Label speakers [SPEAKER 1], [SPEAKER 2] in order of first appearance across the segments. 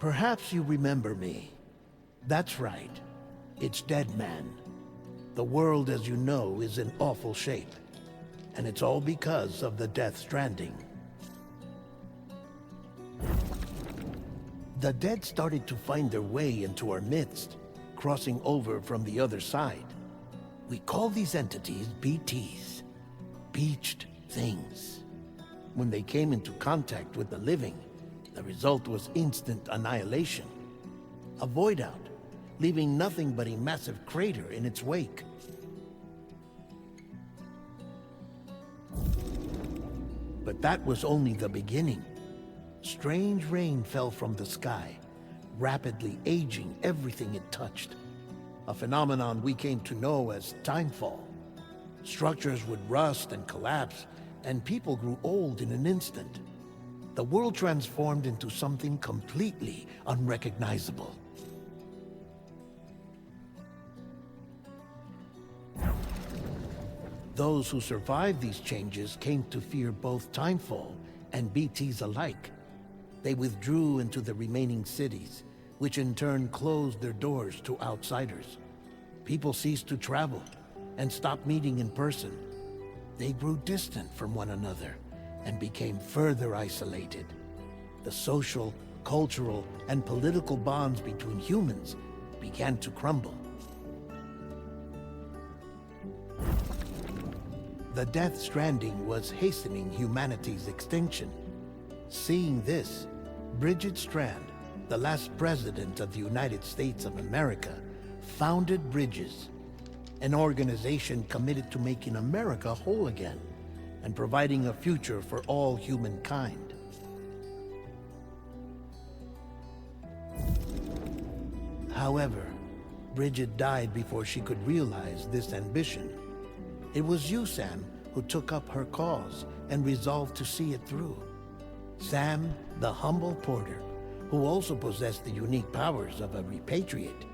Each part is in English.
[SPEAKER 1] Perhaps you remember me. That's right. It's Dead Man. The world, as you know, is in awful shape. And it's all because of the Death Stranding. The dead started to find their way into our midst, crossing over from the other side. We call these entities BTs, Beached Things. When they came into contact with the living, the result was instant annihilation. A void out, leaving nothing but a massive crater in its wake. But that was only the beginning. Strange rain fell from the sky, rapidly aging everything it touched. A phenomenon we came to know as timefall. Structures would rust and collapse, and people grew old in an instant. The world transformed into something completely unrecognizable. Those who survived these changes came to fear both timefall and BTs alike. They withdrew into the remaining cities, which in turn closed their doors to outsiders. People ceased to travel and stopped meeting in person. They grew distant from one another and became further isolated. The social, cultural, and political bonds between humans began to crumble. The Death Stranding was hastening humanity's extinction. Seeing this, Bridget Strand, the last president of the United States of America, founded Bridges, an organization committed to making America whole again and providing a future for all humankind. However, Bridget died before she could realize this ambition. It was you, Sam, who took up her cause and resolved to see it through. Sam, the humble porter, who also possessed the unique powers of a repatriate,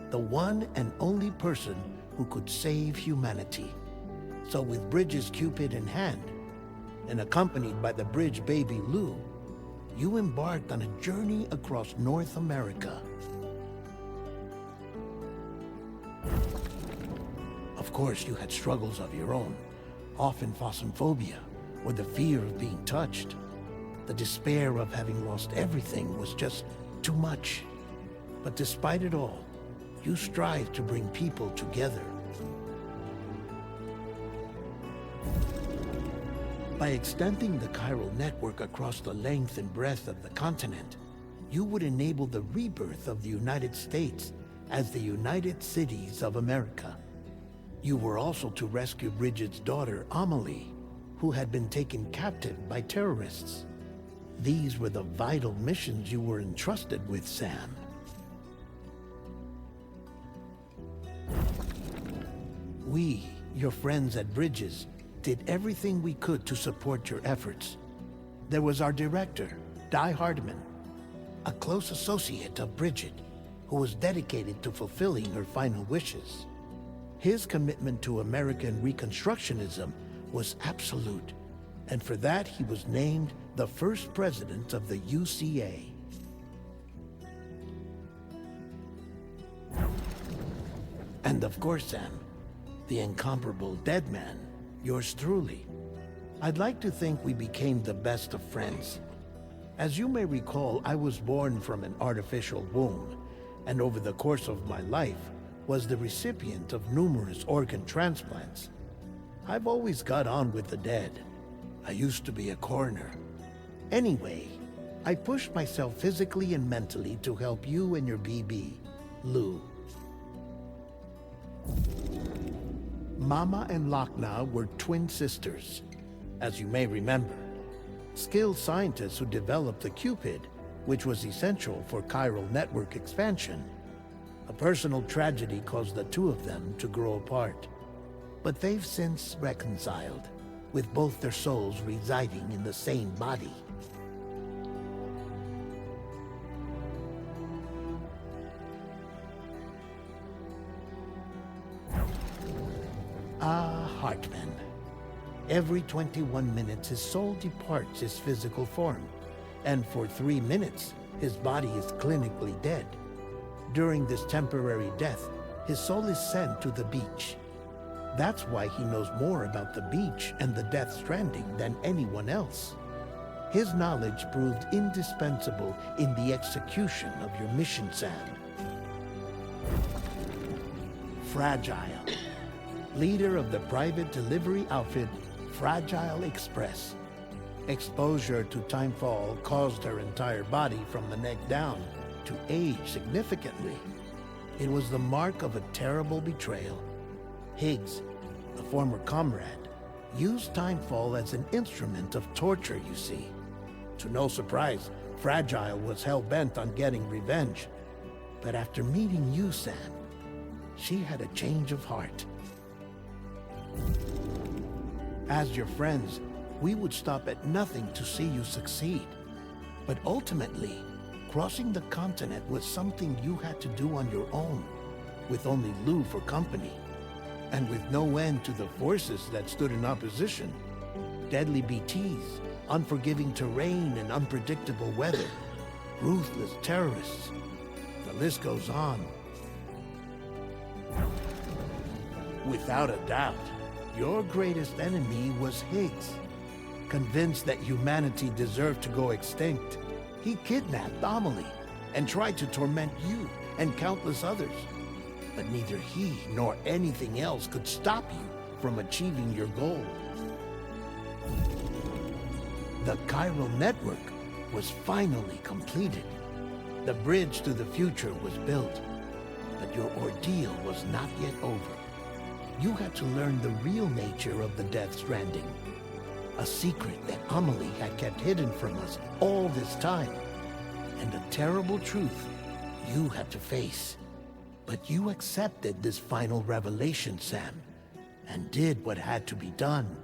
[SPEAKER 1] the one and only person who could save humanity. So with Bridges' Cupid in hand, and accompanied by the bridge baby Lou, you embarked on a journey across North America. Of course, you had struggles of your own, often phasmophobia, or the fear of being touched. The despair of having lost everything was just too much. But despite it all, you strive to bring people together. By extending the chiral network across the length and breadth of the continent, you would enable the rebirth of the United States as the United Cities of America. You were also to rescue Bridget's daughter, Amelie, who had been taken captive by terrorists. These were the vital missions you were entrusted with, Sam. We, your friends at Bridges, did everything we could to support your efforts. There was our director, Di Hardman, a close associate of Bridget, who was dedicated to fulfilling her final wishes. His commitment to American Reconstructionism was absolute, and for that he was named the first president of the UCA. And of course, Sam, the incomparable Dead Man, yours truly. I'd like to think we became the best of friends. As you may recall, I was born from an artificial womb, and over the course of my life, was the recipient of numerous organ transplants. I've always got on with the dead. I used to be a coroner. Anyway, I pushed myself physically and mentally to help you and your BB, Lou. Mama and Lochna were twin sisters, as you may remember. Skilled scientists who developed the Cupid, which was essential for chiral network expansion. A personal tragedy caused the two of them to grow apart. But they've since reconciled, with both their souls residing in the same body. Hartman. Every 21 minutes his soul departs his physical form, and for 3 minutes His body is clinically dead. During this temporary death, his soul is sent to the beach. That's why he knows more about the beach and the Death Stranding than anyone else. His knowledge proved indispensable in the execution of your mission, Sam. Fragile. Leader of the private delivery outfit, Fragile Express. Exposure to timefall caused her entire body from the neck down to age significantly. It was the mark of a terrible betrayal. Higgs, a former comrade, used timefall as an instrument of torture, you see. To no surprise, Fragile was hell-bent on getting revenge. But after meeting you, Sam, she had a change of heart. As your friends, we would stop at nothing to see you succeed. But ultimately, crossing the continent was something you had to do on your own, with only Lou for company, and with no end to the forces that stood in opposition. Deadly BTs, unforgiving terrain and unpredictable weather, ruthless terrorists. The list goes on. Without a doubt, your greatest enemy was Higgs. Convinced that humanity deserved to go extinct, he kidnapped Amelie and tried to torment you and countless others. But neither he nor anything else could stop you from achieving your goal. The chiral network was finally completed. The bridge to the future was built, but your ordeal was not yet over. You had to learn the real nature of the Death Stranding, a secret that Amelie had kept hidden from us all this time, and a terrible truth you had to face. But you accepted this final revelation, Sam, and did what had to be done.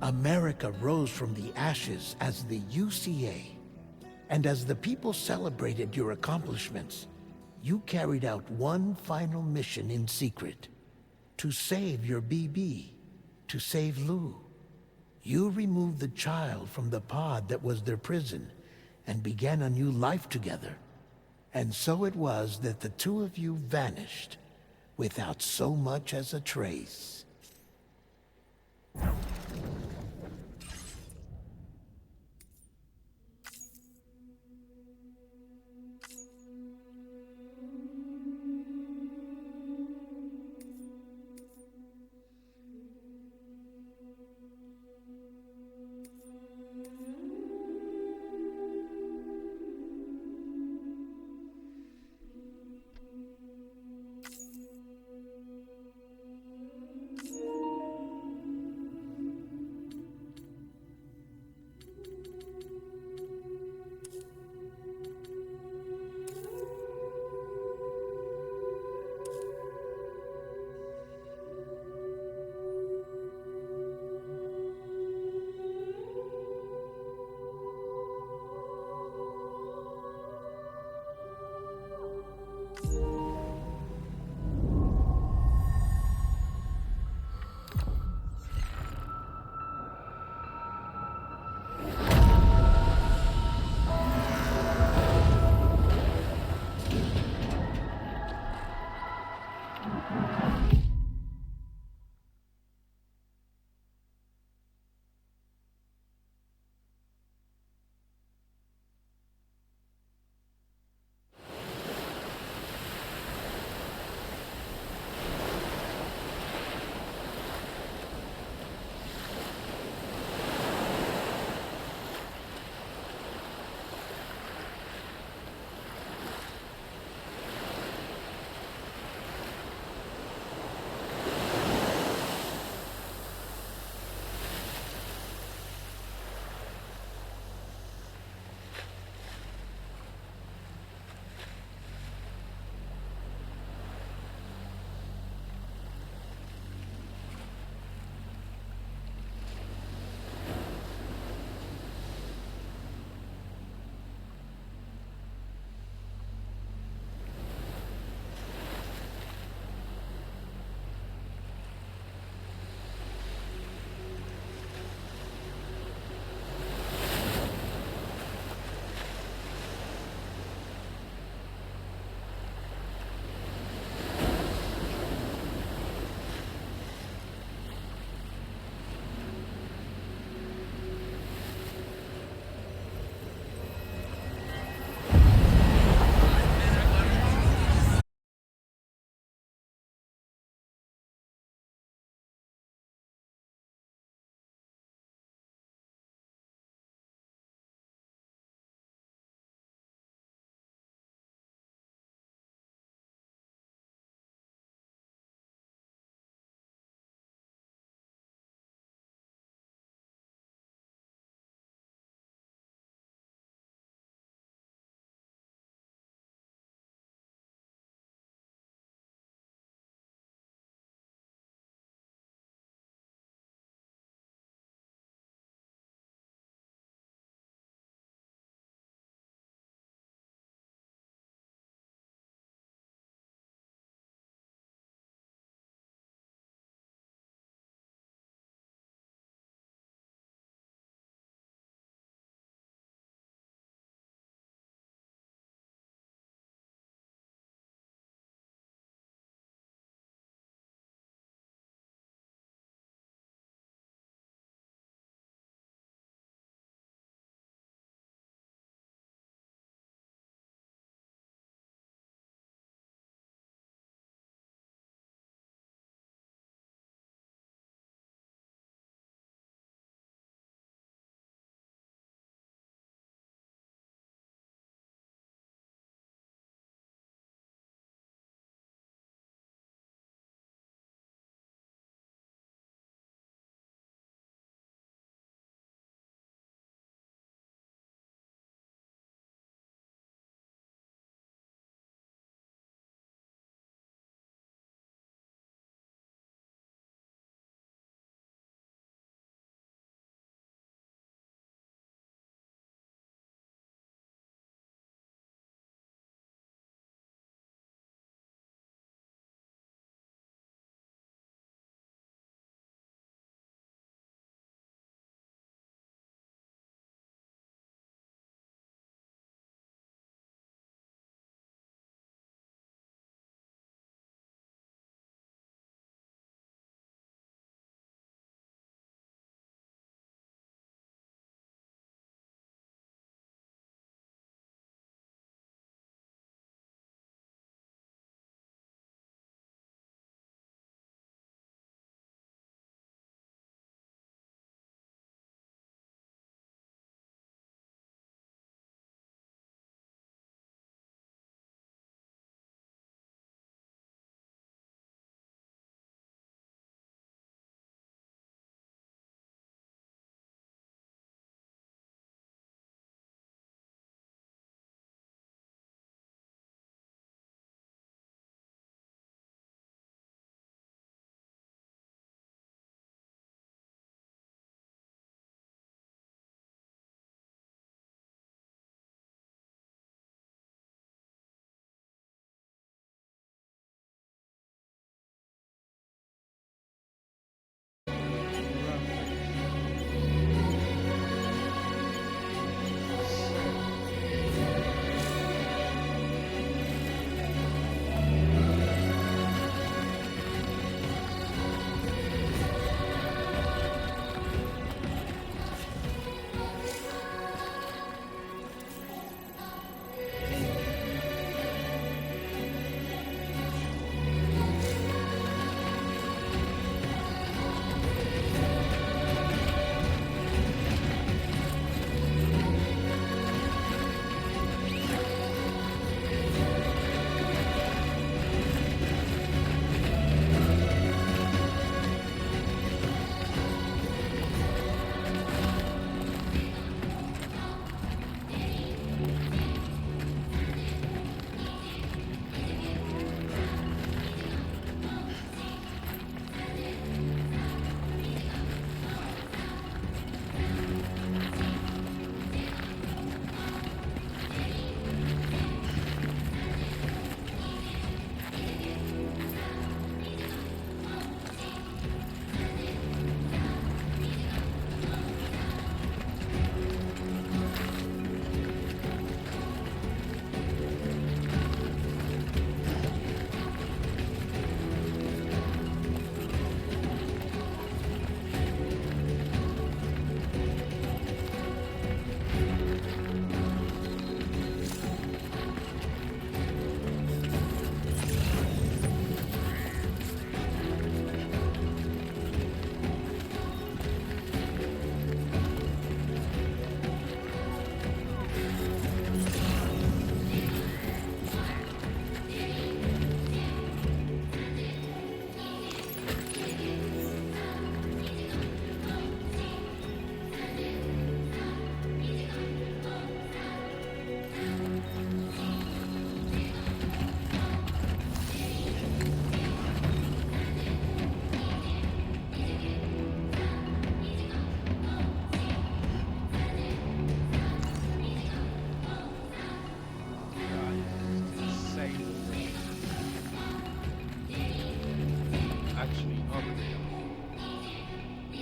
[SPEAKER 1] America rose from the ashes as the UCA, and as the people celebrated your accomplishments, you carried out one final mission in secret, to save your BB, to save Lou. You removed the child from the pod that was their prison and began a new life together. And so it was that the two of you vanished without so much as a trace.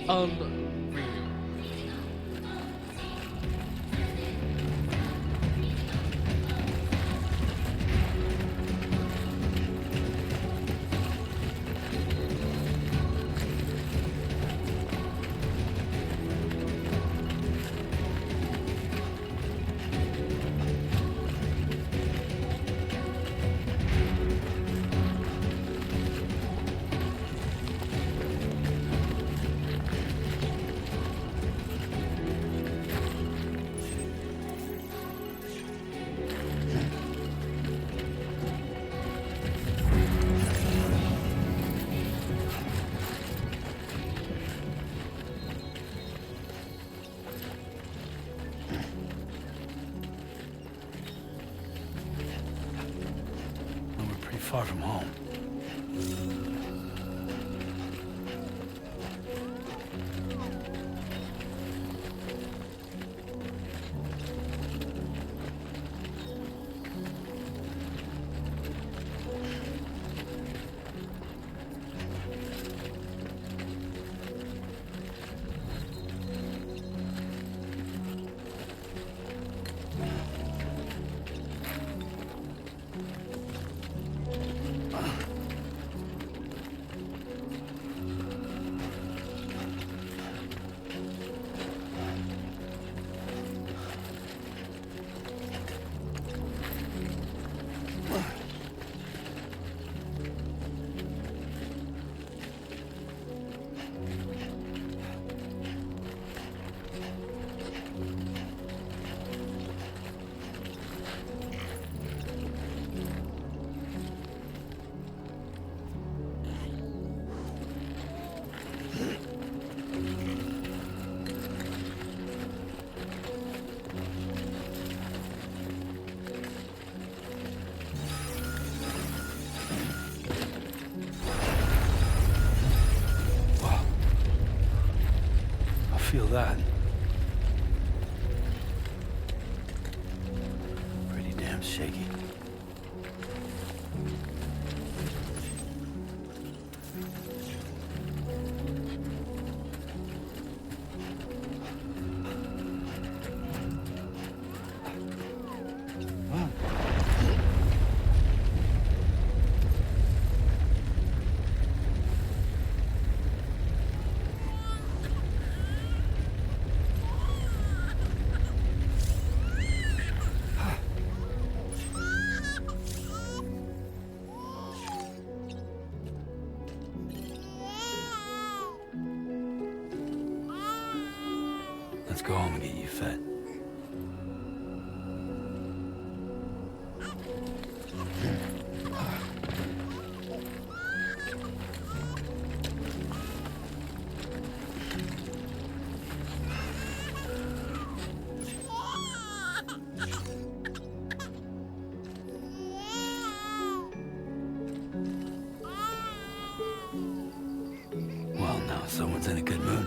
[SPEAKER 2] Unreal.
[SPEAKER 3] Well, we're pretty far from home. Feel that. Pretty damn shaky. Let's go home and get you fed. Well, now someone's in a good mood.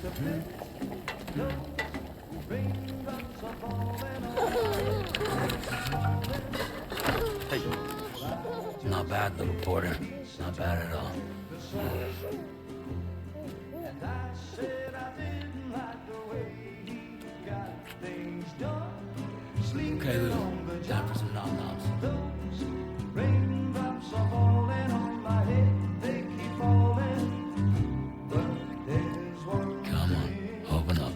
[SPEAKER 3] Hey. Not bad, little porter. Not bad at all. Okay, Lou. Time for some nom-noms. Come on, open up.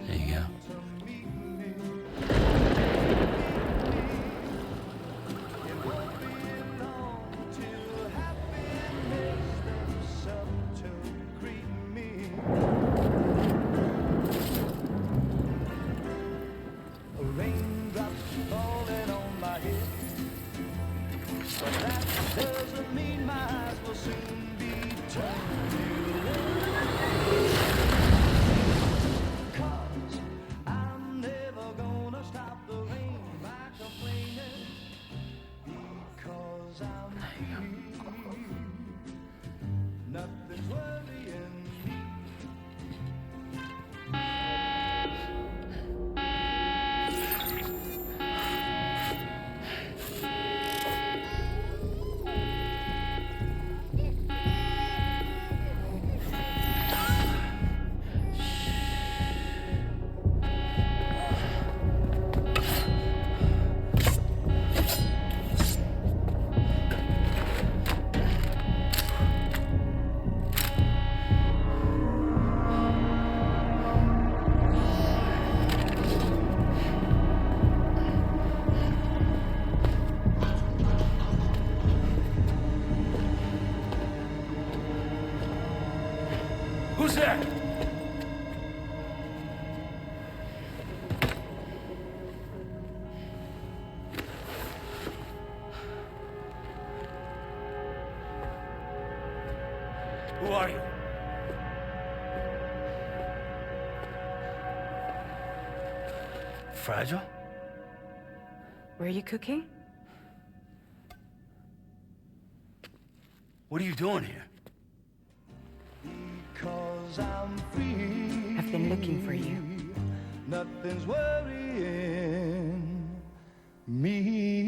[SPEAKER 3] There you go. Who's there? Who are you? Fragile?
[SPEAKER 2] Were you cooking?
[SPEAKER 3] What are you doing here?
[SPEAKER 2] I've been looking for you.
[SPEAKER 4] Nothing's worrying me.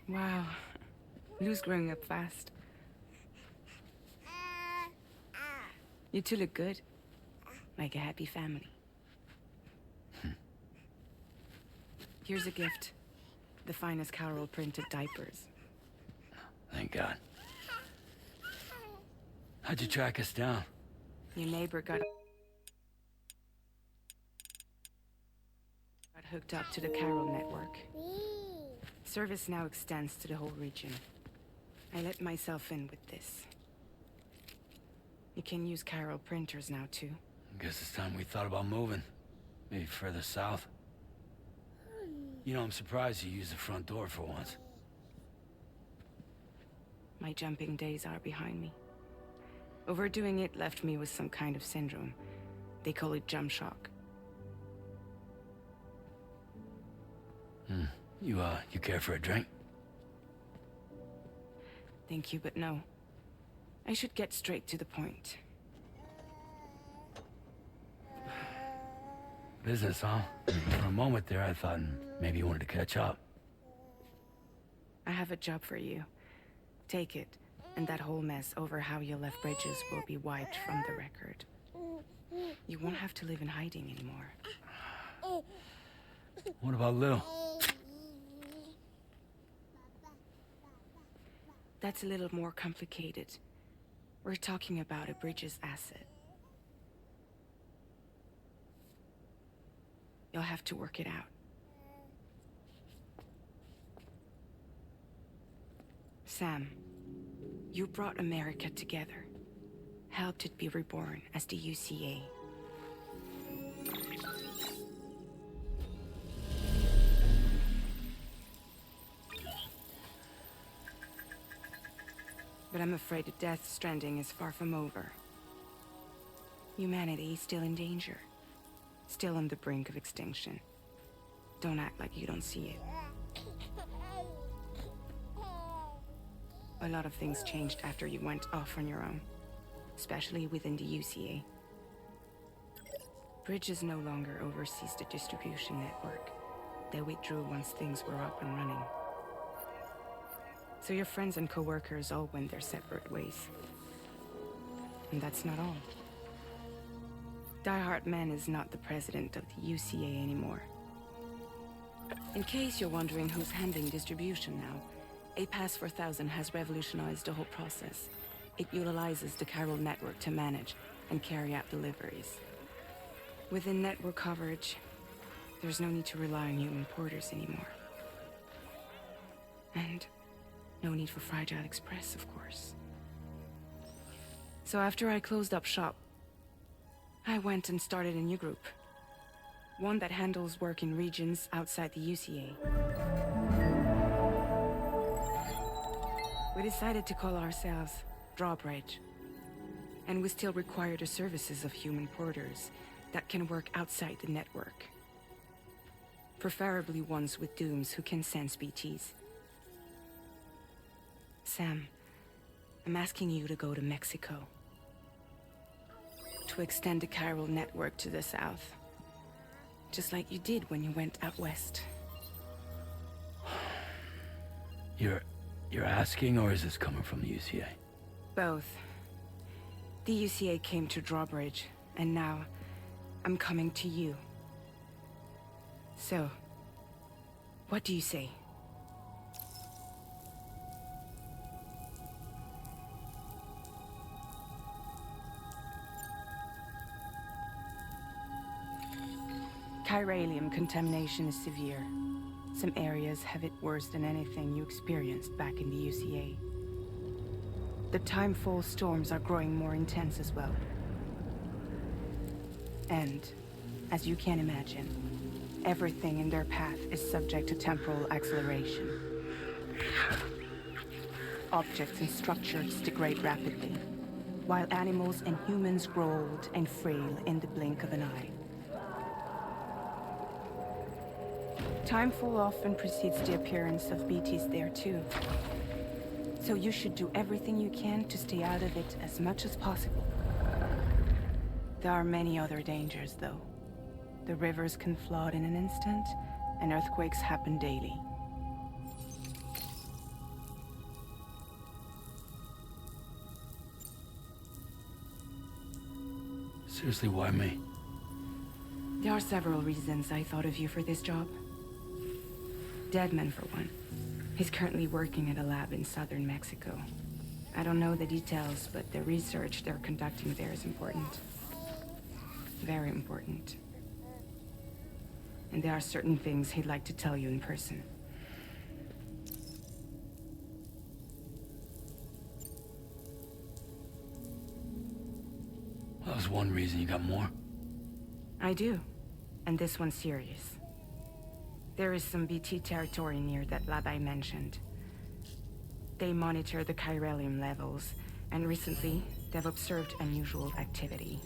[SPEAKER 2] Wow. Lou's growing up fast. You two look good. Like a happy family. Here's a gift. The finest Carol printed diapers.
[SPEAKER 3] Thank God. How'd you track us down?
[SPEAKER 2] Your neighbor got hooked up to the Carol network. Service now extends to the whole region. I let myself in with this. You can use Carol printers now too.
[SPEAKER 3] Guess it's time we thought about moving. Maybe further south. You know, I'm surprised you used the front door for once.
[SPEAKER 2] My jumping days are behind me. Overdoing it left me with some kind of syndrome. They call it jump shock.
[SPEAKER 3] You care for a drink?
[SPEAKER 2] Thank you, but no. I should get straight to the point.
[SPEAKER 3] Business, huh? For a moment there, I thought maybe you wanted to catch up.
[SPEAKER 2] I have a job for you. Take it, and that whole mess over how you left Bridges will be wiped from the record. You won't have to live in hiding anymore.
[SPEAKER 3] What about Lou?
[SPEAKER 2] That's a little more complicated. We're talking about a Bridges asset. You'll have to work it out. Sam, you brought America together. Helped it be reborn as the UCA. But I'm afraid that Death Stranding is far from over. Humanity is still in danger. Still on the brink of extinction. Don't act like you don't see it. A lot of things changed after you went off on your own. Especially within the UCA. Bridges no longer oversees the distribution network. They withdrew once things were up and running. So your friends and co-workers all went their separate ways. And that's not all. Die Hard Man is not the president of the UCA anymore. In case you're wondering who's handling distribution now, A Pass 4000 has revolutionized the whole process. It utilizes the chiral network to manage and carry out deliveries. Within network coverage, there's no need to rely on human porters anymore. And no need for Fragile Express, of course. So after I closed up shop, I went and started a new group. One that handles work in regions outside the UCA. We decided to call ourselves Drawbridge. And we still require the services of human porters that can work outside the network. Preferably ones with dooms who can sense BTs. Sam, I'm asking you to go to Mexico. To extend the chiral network to the south. Just like you did when you went out west.
[SPEAKER 3] You're asking, or is this coming from the UCA?
[SPEAKER 2] Both. The UCA came to Drawbridge, and now I'm coming to you. So, what do you say? Chiralium contamination is severe. Some areas have it worse than anything you experienced back in the UCA. The timefall storms are growing more intense as well. And, as you can imagine, everything in their path is subject to temporal acceleration. Objects and structures degrade rapidly, while animals and humans grow old and frail in the blink of an eye. Timefall often precedes the appearance of BTs there too. So you should do everything you can to stay out of it as much as possible. There are many other dangers though. The rivers can flood in an instant, and earthquakes happen daily.
[SPEAKER 3] Seriously, why me?
[SPEAKER 2] There are several reasons I thought of you for this job. Deadman, for one. He's currently working at a lab in southern Mexico. I don't know the details, but the research they're conducting there is important. Very important. And there are certain things he'd like to tell you in person.
[SPEAKER 3] That was one reason. You got more?
[SPEAKER 2] I do. And this one's serious. There is some BT territory near that lab I mentioned. They monitor the chiralium levels, and recently, they've observed unusual activity.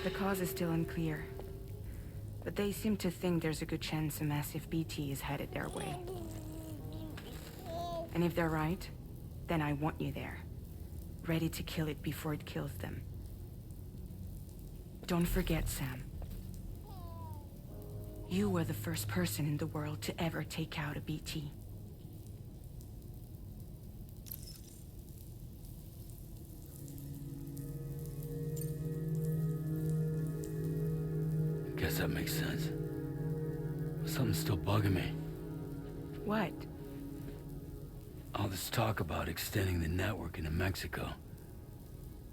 [SPEAKER 2] The cause is still unclear, but they seem to think there's a good chance a massive BT is headed their way. And if they're right, then I want you there, ready to kill it before it kills them. Don't forget, Sam. You were the first person in the world to ever take out a BT.
[SPEAKER 3] Guess that makes sense. But something's still bugging me.
[SPEAKER 2] What?
[SPEAKER 3] All this talk about extending the network into Mexico.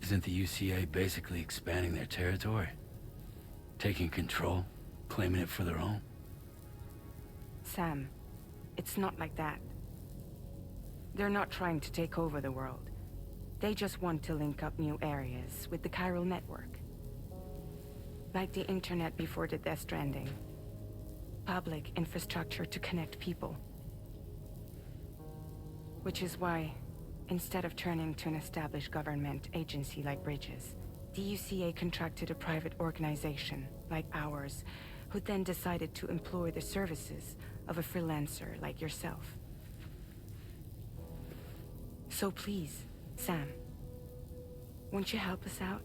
[SPEAKER 3] Isn't the UCA basically expanding their territory? Taking control? Claiming it for their own?
[SPEAKER 2] Sam, it's not like that. They're not trying to take over the world. They just want to link up new areas with the chiral network. Like the internet before the Death Stranding. Public infrastructure to connect people. Which is why Instead of turning to an established government agency like Bridges, the UCA contracted a private organization like ours, who then decided to employ the services of a freelancer like yourself. So please, Sam, won't you help us out?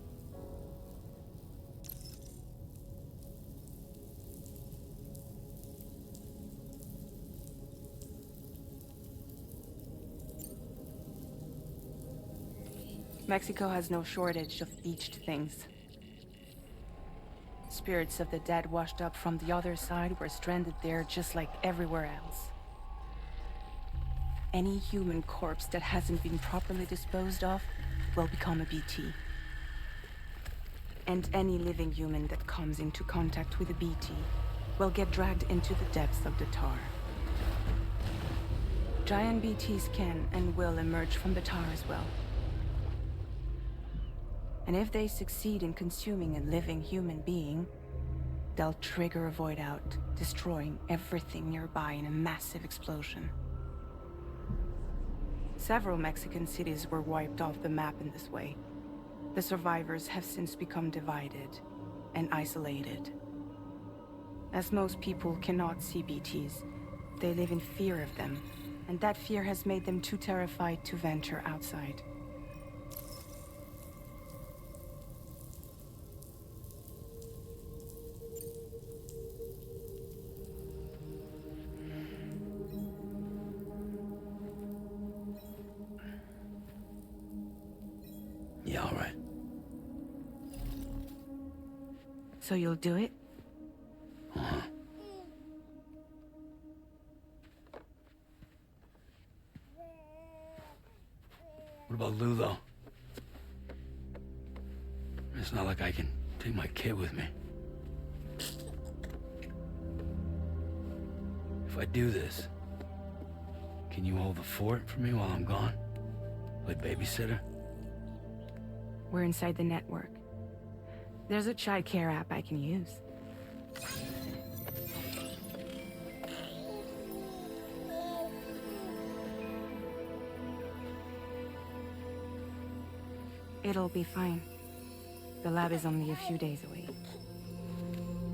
[SPEAKER 2] Mexico has no shortage of beached things. Spirits of the dead washed up from the other side were stranded there just like everywhere else. Any human corpse that hasn't been properly disposed of will become a BT. And any living human that comes into contact with a BT will get dragged into the depths of the tar. Giant BTs can and will emerge from the tar as well. And if they succeed in consuming a living human being, they'll trigger a void out, destroying everything nearby in a massive explosion. Several Mexican cities were wiped off the map in this way. The survivors have since become divided and isolated. As most people cannot see BTs, they live in fear of them, and that fear has made them too terrified to venture outside.
[SPEAKER 3] Yeah, all right.
[SPEAKER 2] So you'll do it?
[SPEAKER 3] Uh-huh. What about Lou, though? It's not like I can take my kid with me. If I do this, can you hold the fort for me while I'm gone? Play babysitter?
[SPEAKER 2] We're inside the network. There's a child care app I can use. It'll be fine. The lab is only a few days away.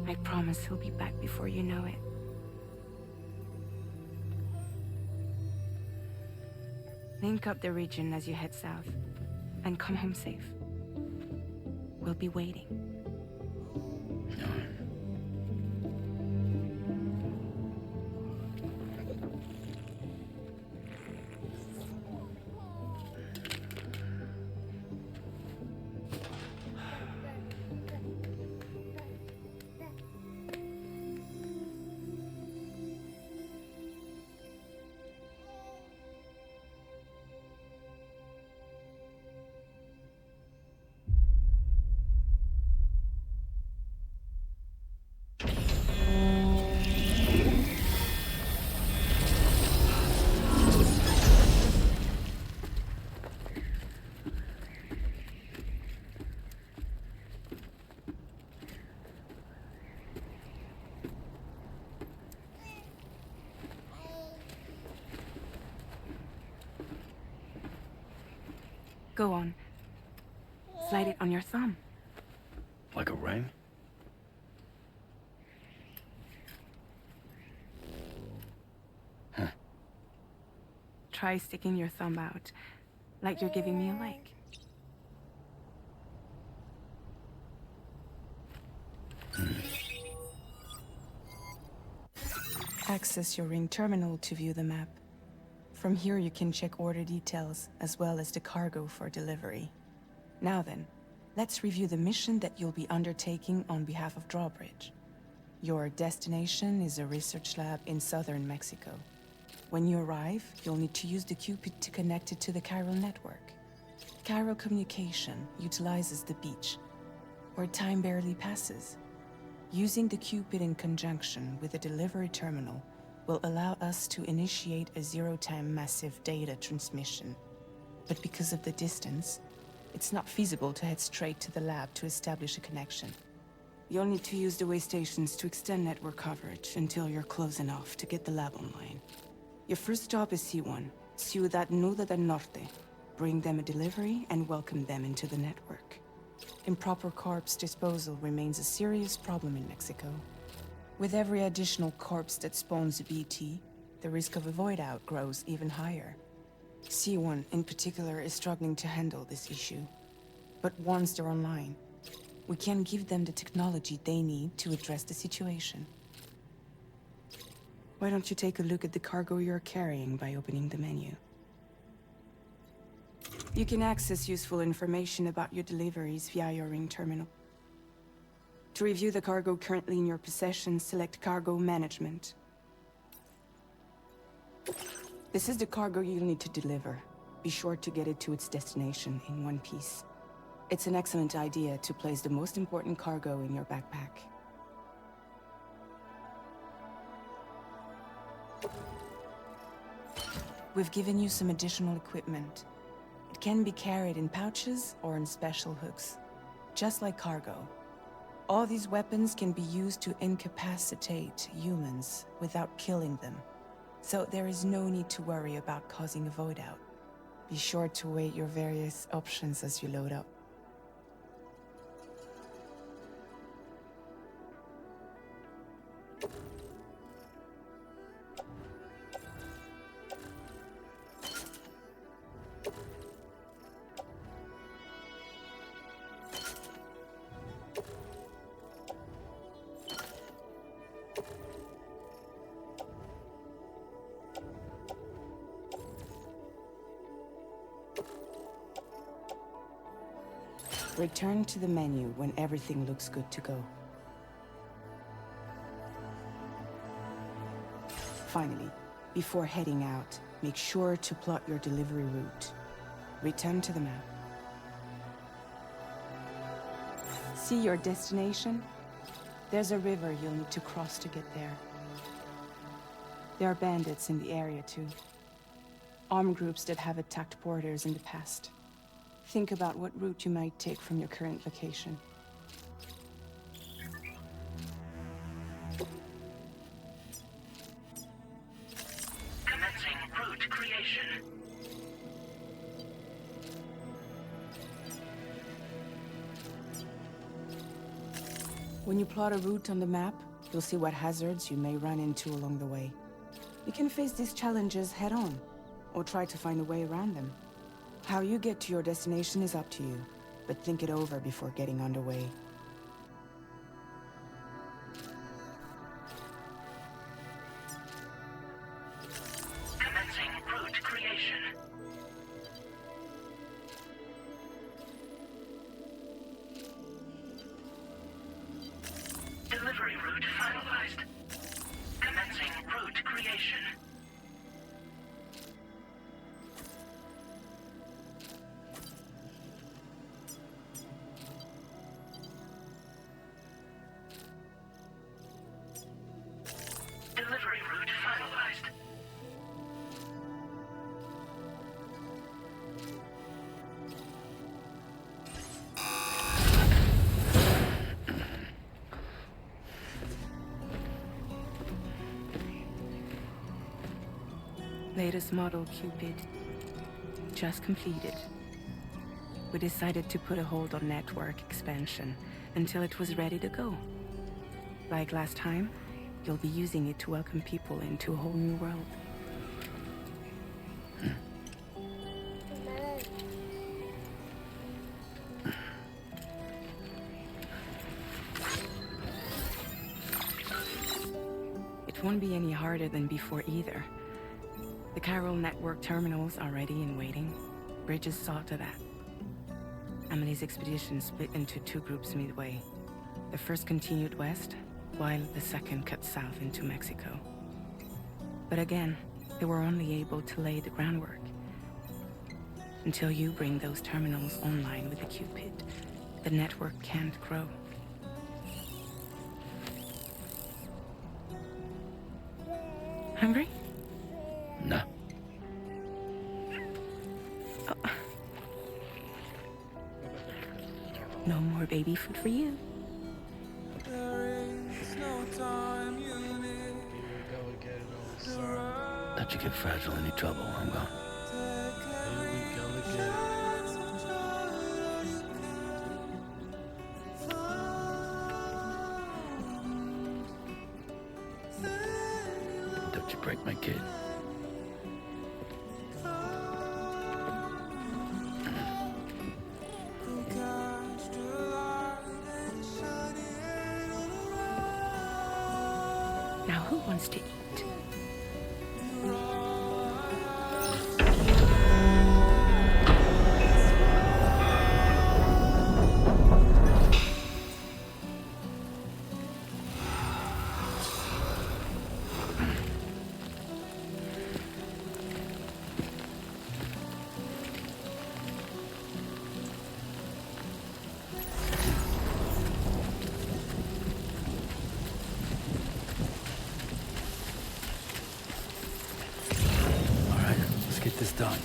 [SPEAKER 2] I promise he'll be back before you know it. Link up the region as you head south, and come home safe. We'll be waiting.
[SPEAKER 3] All right.
[SPEAKER 2] Go on. Slide it on your thumb.
[SPEAKER 3] Like a ring? Huh.
[SPEAKER 2] Try sticking your thumb out, like you're giving me a like. Access your ring terminal to view the map. From here you can check order details, as well as the cargo for delivery. Now then, let's review the mission that you'll be undertaking on behalf of Drawbridge. Your destination is a research lab in southern Mexico. When you arrive, you'll need to use the Cupid to connect it to the chiral network. Chiral communication utilizes the beach, where time barely passes. Using the Cupid in conjunction with the delivery terminal will allow us to initiate a zero-time massive data transmission. But because of the distance, it's not feasible to head straight to the lab to establish a connection. You'll need to use the way stations to extend network coverage until you're close enough to get the lab online. Your first stop is C1, Ciudad Nuda del Norte. bring them a delivery, and welcome them into the network. Improper corpse disposal remains a serious problem in Mexico. With every additional corpse that spawns a BT, the risk of a void out grows even higher. C1 in particular is struggling to handle this issue. But once they're online, we can give them the technology they need to address the situation. Why don't you take a look at the cargo you're carrying by opening the menu? You can access useful information about your deliveries via your ring terminal. To review the cargo currently in your possession, select Cargo Management. This is the cargo you'll need to deliver. Be sure to get it to its destination in one piece. It's an excellent idea to place the most important cargo in your backpack. We've given you some additional equipment. It can be carried in pouches or in special hooks, just like cargo. All these weapons can be used to incapacitate humans without killing them. So there is no need to worry about causing a void out. Be sure to weigh your various options as you load up. Return to the menu when everything looks good to go. Finally, before heading out, make sure to plot your delivery route. Return to the map. See your destination? There's a river you'll need to cross to get there. There are bandits in the area too. Armed groups that have attacked borders in the past. Think about what route you might take from your current location.
[SPEAKER 5] Commencing route creation.
[SPEAKER 2] When you plot a route on the map, you'll see what hazards you may run into along the way. You can face these challenges head-on, or try to find a way around them. How you get to your destination is up to you, but think it over before getting underway.
[SPEAKER 5] Commencing route creation. Delivery route finalized. Commencing route creation. Delivery route finalized.
[SPEAKER 2] Latest model Cupid. Just completed. We decided to put a hold on network expansion until it was ready to go. Like last time, you'll be using it to welcome people into a whole new world. It won't be any harder than before either. The Carol network terminals are ready and waiting. Bridges saw to that. Emily's expedition split into two groups midway. The first continued west, while the second cut south into Mexico. But again, they were only able to lay the groundwork. Until you bring those terminals online with the Cupid, the network can't grow. Hungry?
[SPEAKER 3] No.
[SPEAKER 2] Oh. No more baby food for you.
[SPEAKER 3] Don't you get fragile any trouble while I'm gone.
[SPEAKER 6] Here we go again.
[SPEAKER 3] Did you break my kid?
[SPEAKER 2] Now who wants to eat?
[SPEAKER 3] All right, let's get this done.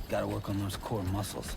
[SPEAKER 3] Gotta work on those core muscles.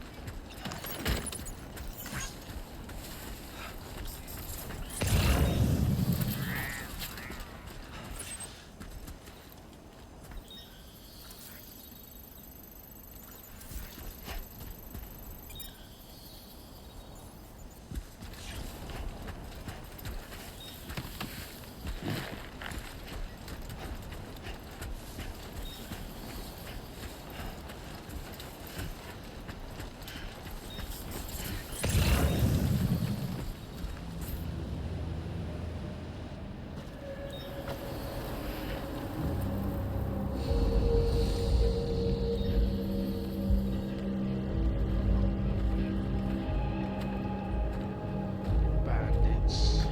[SPEAKER 4] Bandits.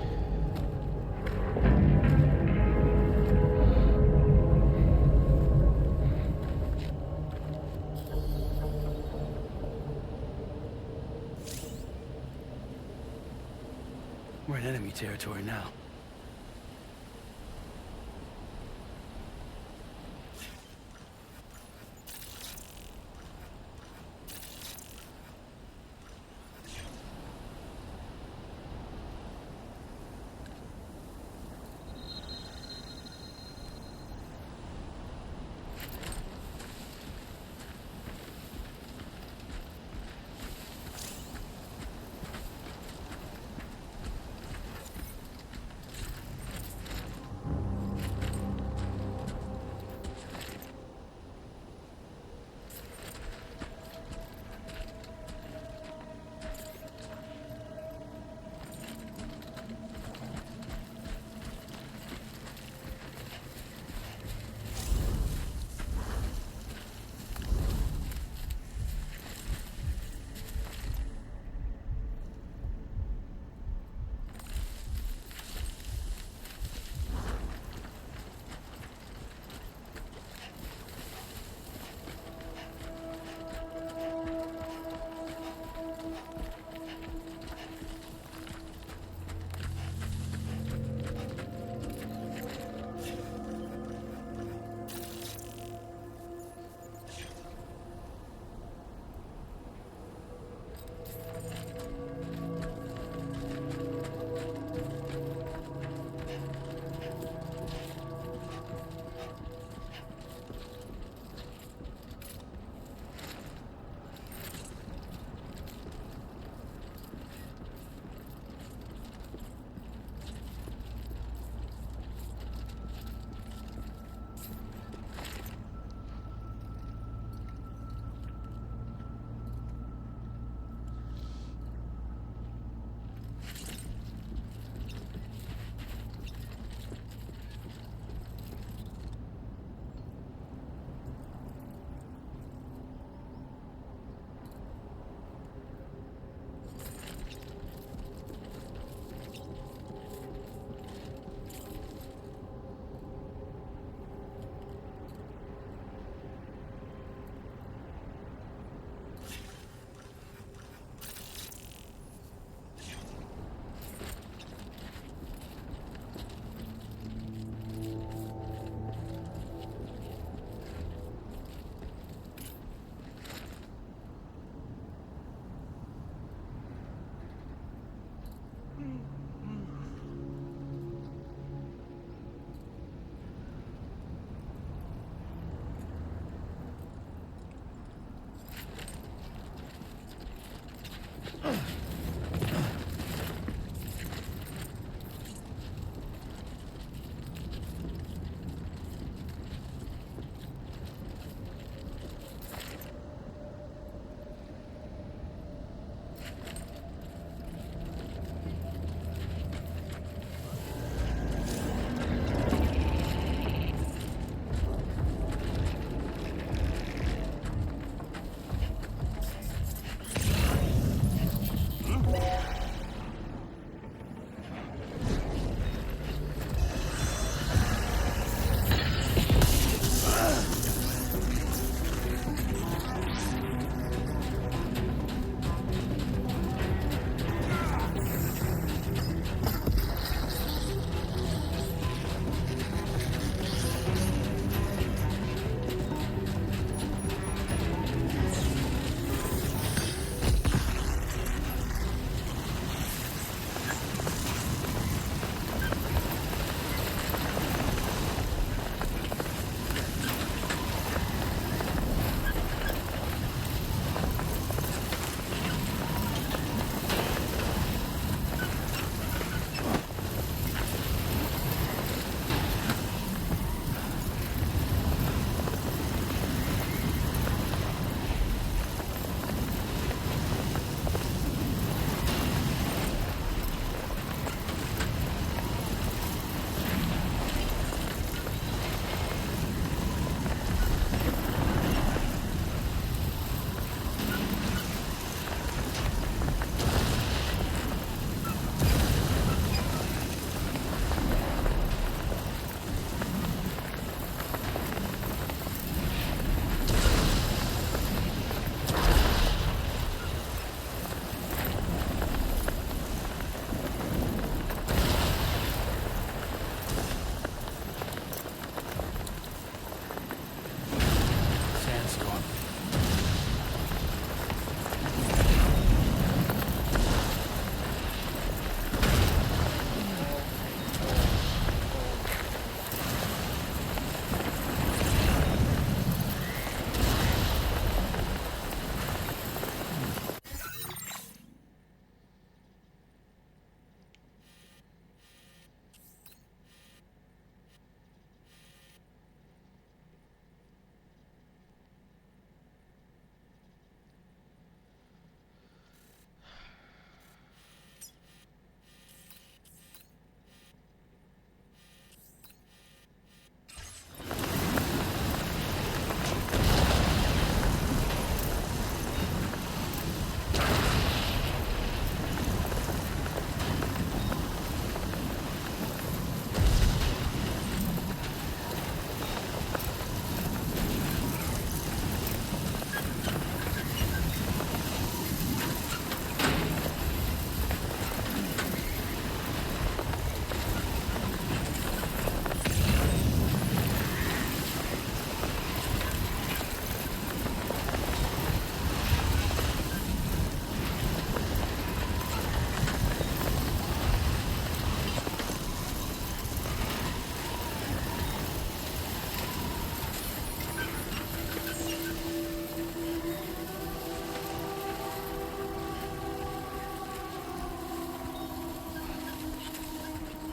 [SPEAKER 3] We're in enemy territory now.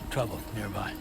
[SPEAKER 3] Trouble nearby.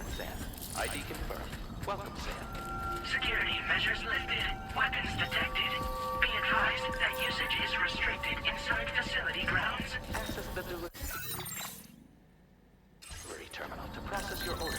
[SPEAKER 6] Report, Sam. ID confirmed. Welcome, Sam.
[SPEAKER 5] Security measures lifted. Weapons detected. Be advised that usage is restricted inside facility grounds.
[SPEAKER 6] Access the delivery terminal to process your order.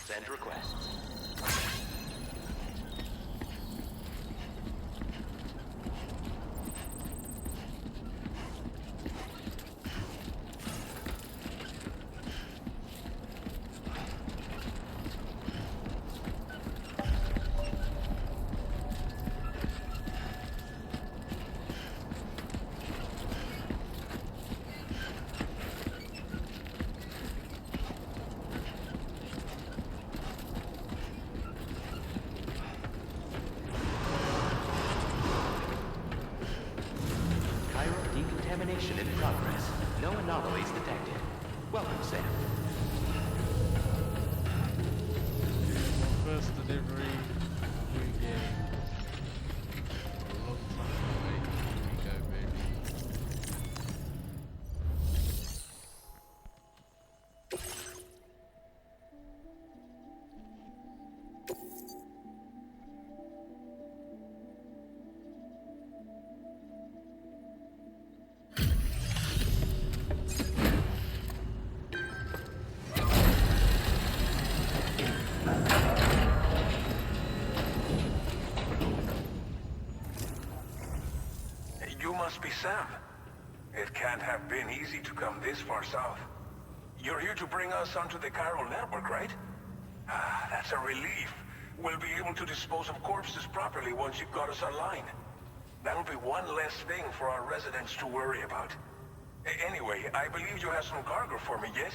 [SPEAKER 6] Send requests. Decontamination in progress. No anomalies detected. Welcome, Sam.
[SPEAKER 4] First delivery, new game. A long time away. Here we go, baby.
[SPEAKER 7] You must be Sam. It can't have been easy to come this far south. You're here to bring us onto the chiral network, right? Ah, that's a relief. We'll be able to dispose of corpses properly once you've got us online. That'll be one less thing for our residents to worry about. Anyway, I believe you have some cargo for me, yes?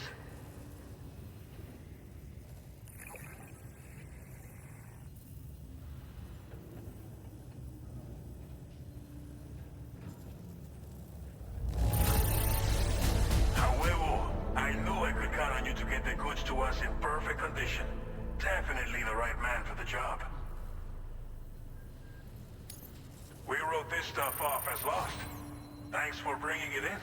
[SPEAKER 7] To us in perfect condition. Definitely the right man for the job. We wrote this stuff off as lost. Thanks for bringing it in.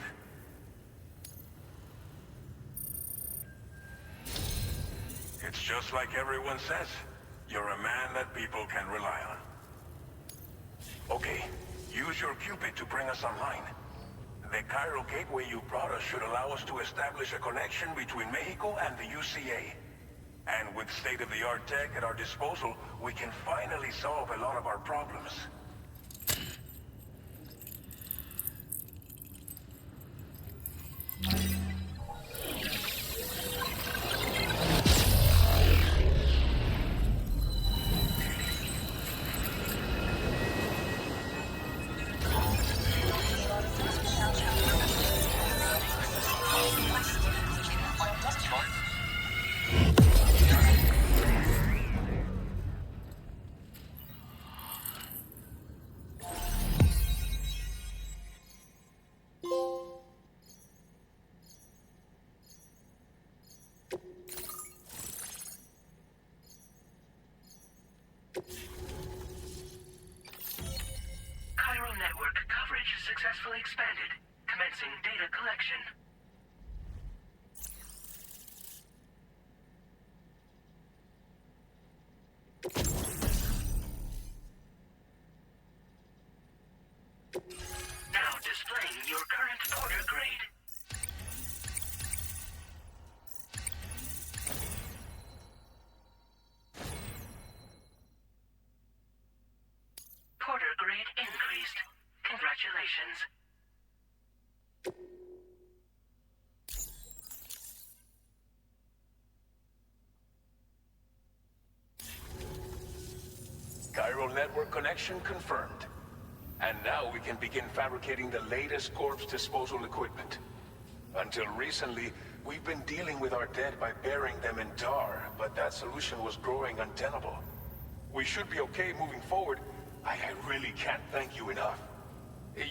[SPEAKER 7] It's just like everyone says. You're a man that people can rely on. Okay, use your Cupid to bring us online. The chiral gateway you brought us should allow us to establish a connection between Mexico and the UCA. And with state-of-the-art tech at our disposal, we can finally solve a lot of our problems.
[SPEAKER 5] Chiral network coverage successfully expanded. Commencing data collection. Now displaying your current porter grade. Porter grade increased. Congratulations.
[SPEAKER 7] chiral network connection confirmed. And now we can begin fabricating the latest corpse disposal equipment. Until recently, we've been dealing with our dead by burying them in tar, but that solution was growing untenable. We should be okay moving forward. I really can't thank you enough.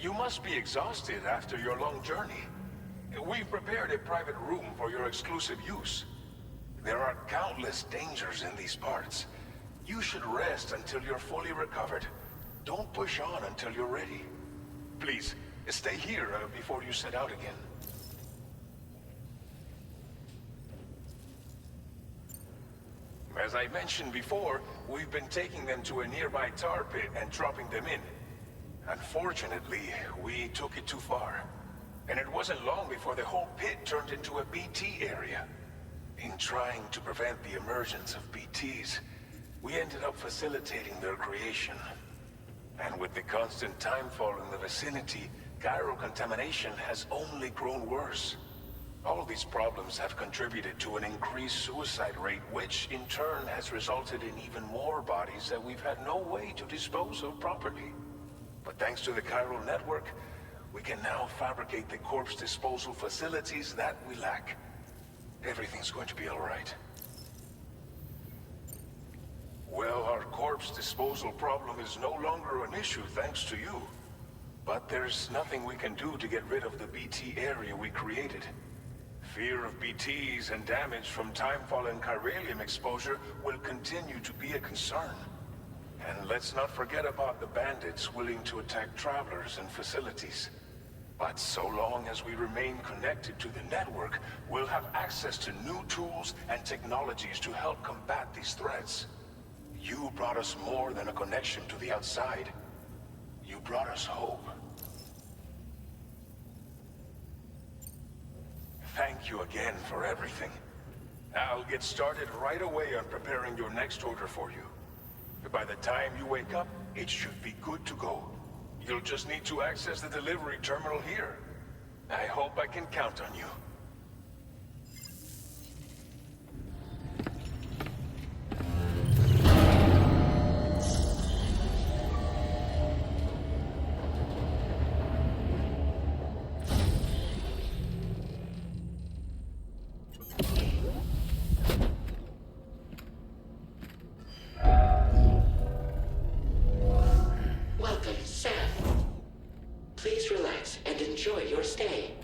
[SPEAKER 7] You must be exhausted after your long journey. We've prepared a private room for your exclusive use. There are countless dangers in these parts. You should rest until you're fully recovered. Don't push on until you're ready. Please, stay here before you set out again. As I mentioned before, we've been taking them to a nearby tar pit and dropping them in. Unfortunately, we took it too far. And it wasn't long before the whole pit turned into a BT area. In trying to prevent the emergence of BTs, we ended up facilitating their creation. And with the constant timefall in the vicinity, chiral contamination has only grown worse. All these problems have contributed to an increased suicide rate, which in turn has resulted in even more bodies that we've had no way to dispose of properly. But thanks to the chiral network, we can now fabricate the corpse disposal facilities that we lack. Everything's going to be all right. Well, our corpse disposal problem is no longer an issue thanks to you. But there's nothing we can do to get rid of the BT area we created. Fear of BTs and damage from timefall and chiralium exposure will continue to be a concern. And let's not forget about the bandits willing to attack travelers and facilities. But so long as we remain connected to the network, we'll have access to new tools and technologies to help combat these threats. You brought us more than a connection to the outside. You brought us hope. Thank you again for everything. I'll get started right away on preparing your next order for you. By the time you wake up, it should be good to go. You'll just need to access the delivery terminal here. I hope I can count on you.
[SPEAKER 8] Welcome, Sam. Please relax and enjoy your stay.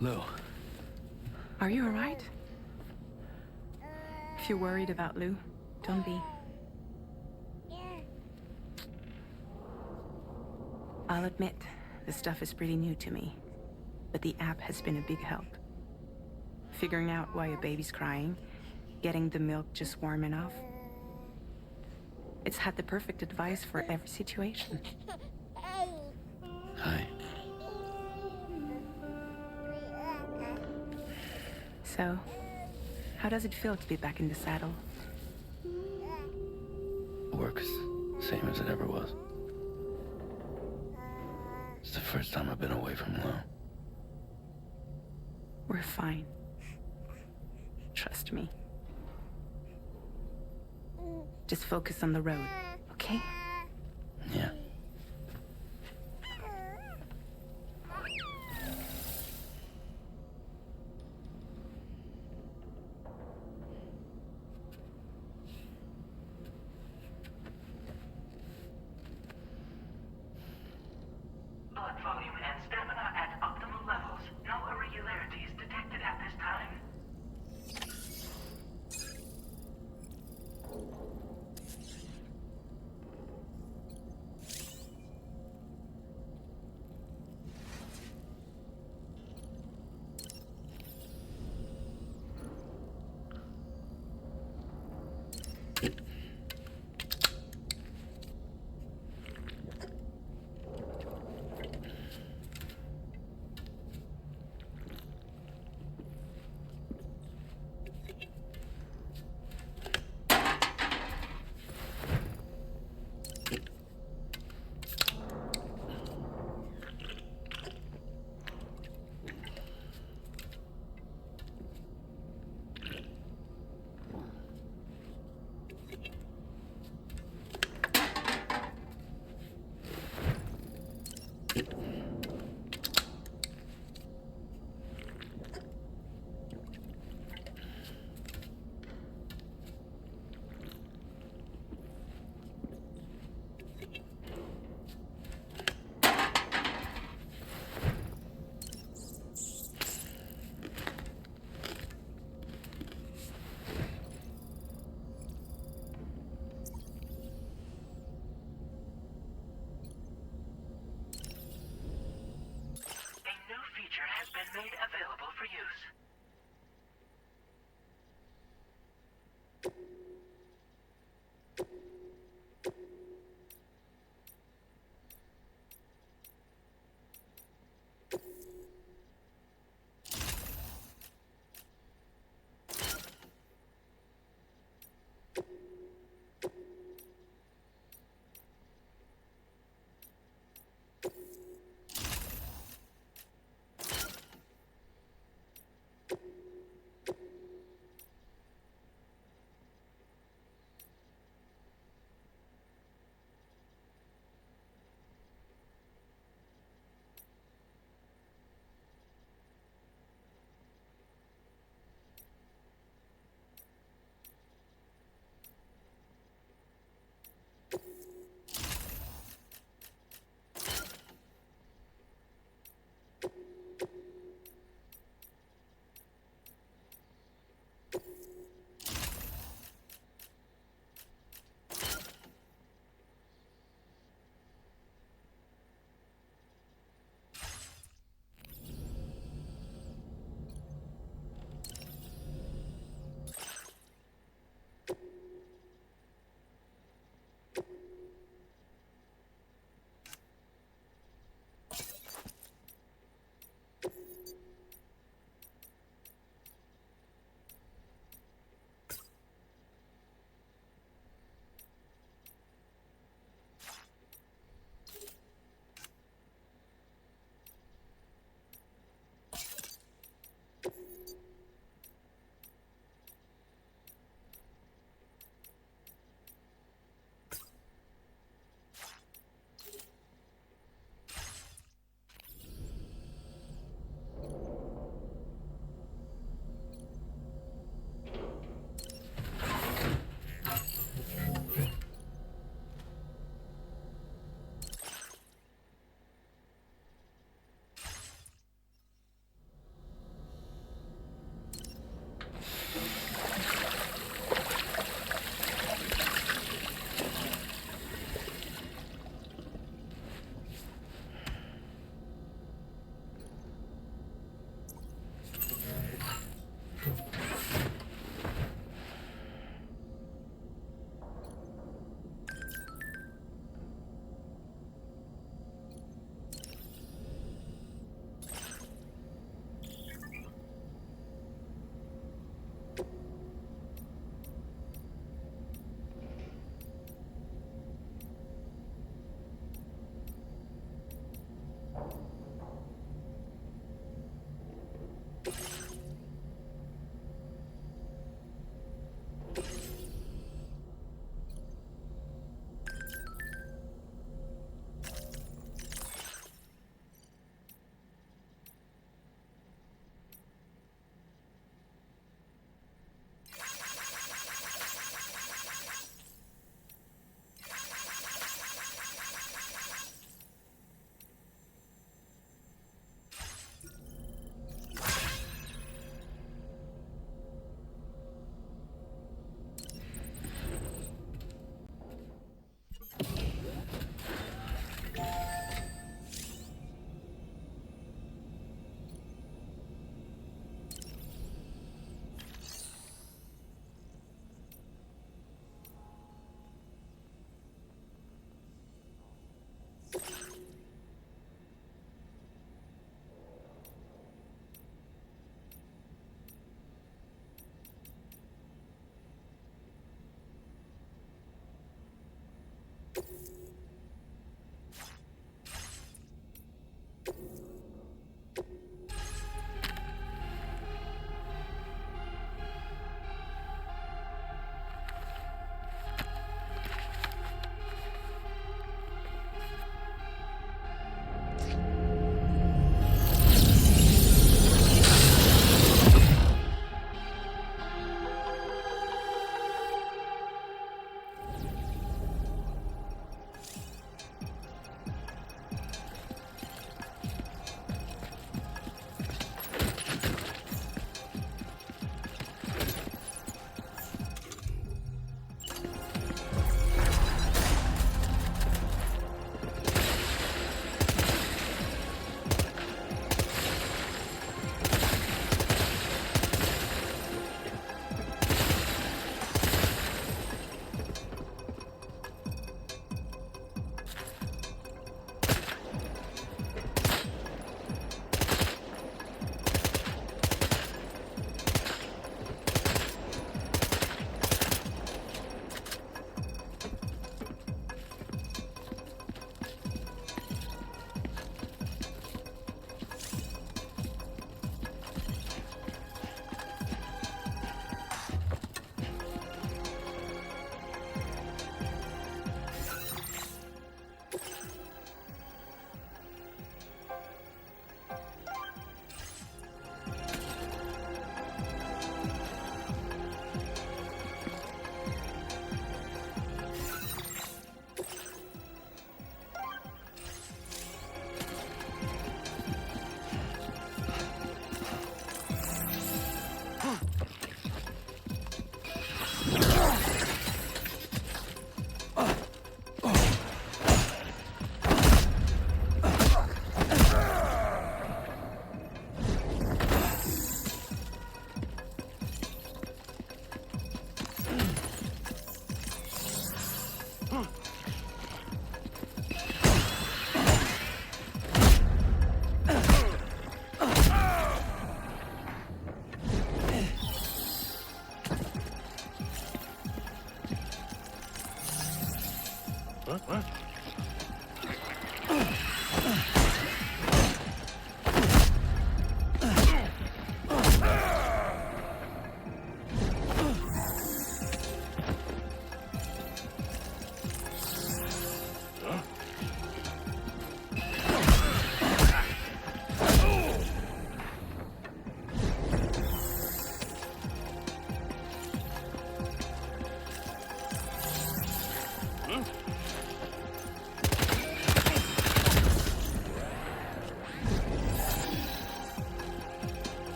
[SPEAKER 3] Lou.
[SPEAKER 2] Are you alright? If you're worried about Lou, don't be. I'll admit, the stuff is pretty new to me, but the app has been a big help. Figuring out why a baby's crying, getting the milk just warm enough. It's had the perfect advice for every situation.
[SPEAKER 3] Hi.
[SPEAKER 2] So, how does it feel to be back in the saddle?
[SPEAKER 3] Works same as it ever was. It's the first time I've been away from Lou.
[SPEAKER 2] We're fine. Trust me. Just focus on the road, okay?
[SPEAKER 3] Yeah.
[SPEAKER 5] Blood volume and stamina at optimal levels. No irregularities detected at this time.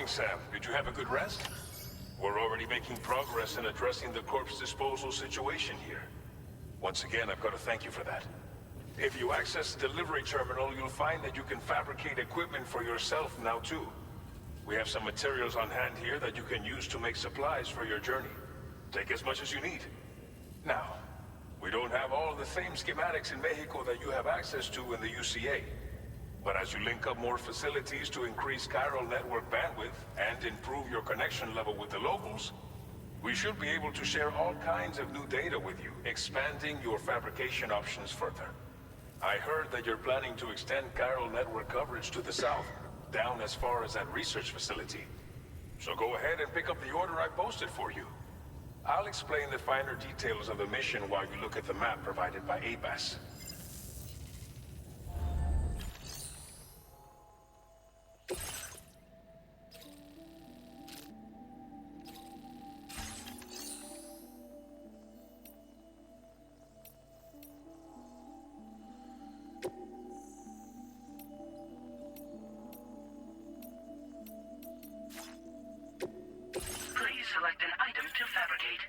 [SPEAKER 7] morning, Sam. Did you have a good rest? We're already making progress in addressing the corpse disposal situation here. Once again, I've got to thank you for that. If you access the delivery terminal, you'll find that you can fabricate equipment for yourself now too. We have some materials on hand here that you can use to make supplies for your journey. Take as much as you need. Now, we don't have all the same schematics in Mexico that you have access to in the UCA. But as you link up more facilities to increase chiral network bandwidth and improve your connection level with the locals, we should be able to share all kinds of new data with you, expanding your fabrication options further. I heard that you're planning to extend chiral network coverage to the south, down as far as that research facility. So go ahead and pick up the order I posted for you. I'll explain the finer details of the mission while you look at the map provided by ABAS.
[SPEAKER 5] Please select an item to fabricate.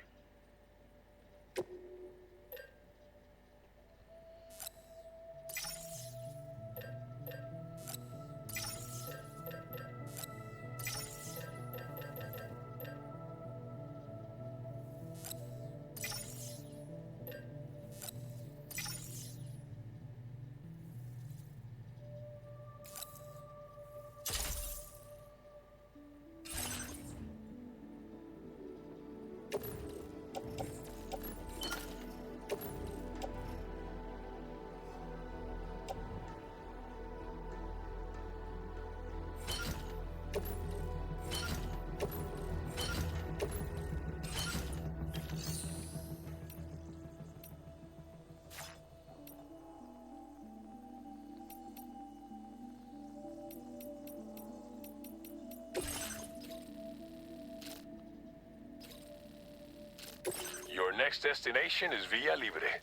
[SPEAKER 7] Your next destination is Villa Libre.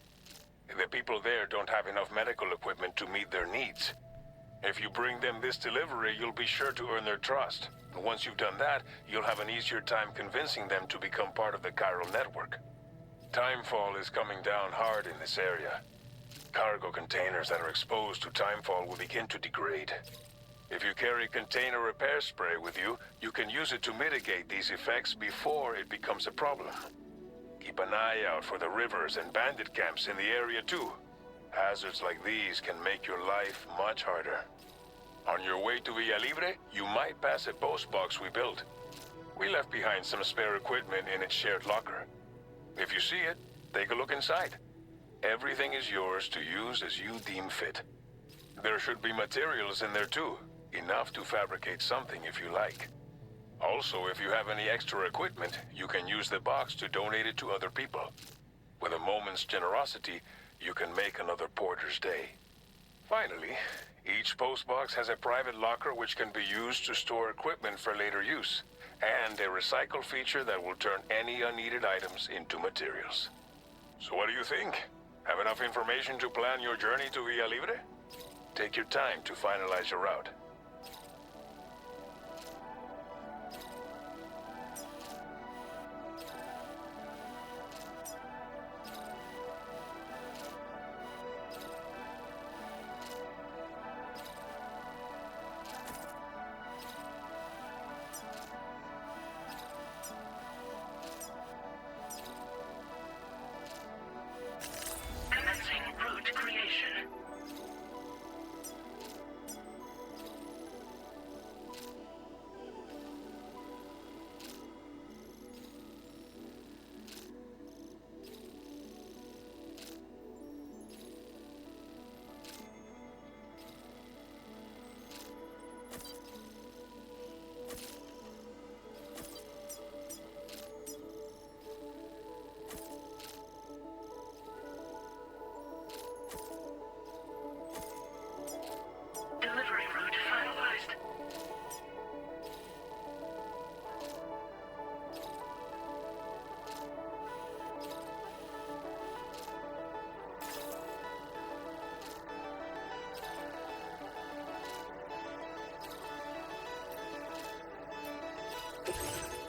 [SPEAKER 7] The people there don't have enough medical equipment to meet their needs. If you bring them this delivery, you'll be sure to earn their trust. And once you've done that, you'll have an easier time convincing them to become part of the chiral network. Timefall is coming down hard in this area. Cargo containers that are exposed to timefall will begin to degrade. If you carry container repair spray with you, you can use it to mitigate these effects before it becomes a problem. Keep an eye out for the rivers and bandit camps in the area too. Hazards like these can make your life much harder. On your way to Villa Libre, you might pass a post box we built. We left behind some spare equipment in its shared locker. If you see it, take a look inside. Everything is yours to use as you deem fit. There should be materials in there too, enough to fabricate something if you like. Also, if you have any extra equipment, you can use the box to donate it to other people. With a moment's generosity, you can make another porter's day. Finally, each postbox has a private locker which can be used to store equipment for later use, and a recycle feature that will turn any unneeded items into materials. So what do you think? Have enough information to plan your journey to Villa Libre? Take your time to finalize your route.
[SPEAKER 5] Commencing route creation.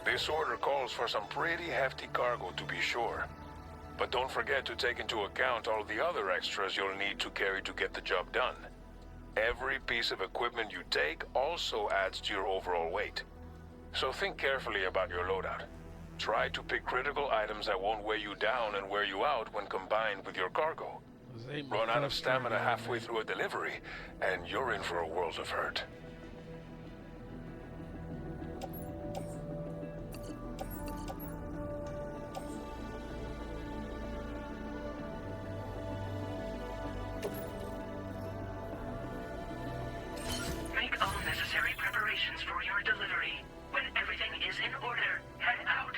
[SPEAKER 7] This order calls for some pretty hefty cargo to be sure. But don't forget to take into account all the other extras you'll need to carry to get the job done. Every piece of equipment you take also adds to your overall weight. So think carefully about your loadout. Try to pick critical items that won't weigh you down and wear you out when combined with your cargo. Run out of stamina halfway through a delivery, and you're in for a world of hurt.
[SPEAKER 5] Make all necessary preparations for your delivery. When everything is in order, head out.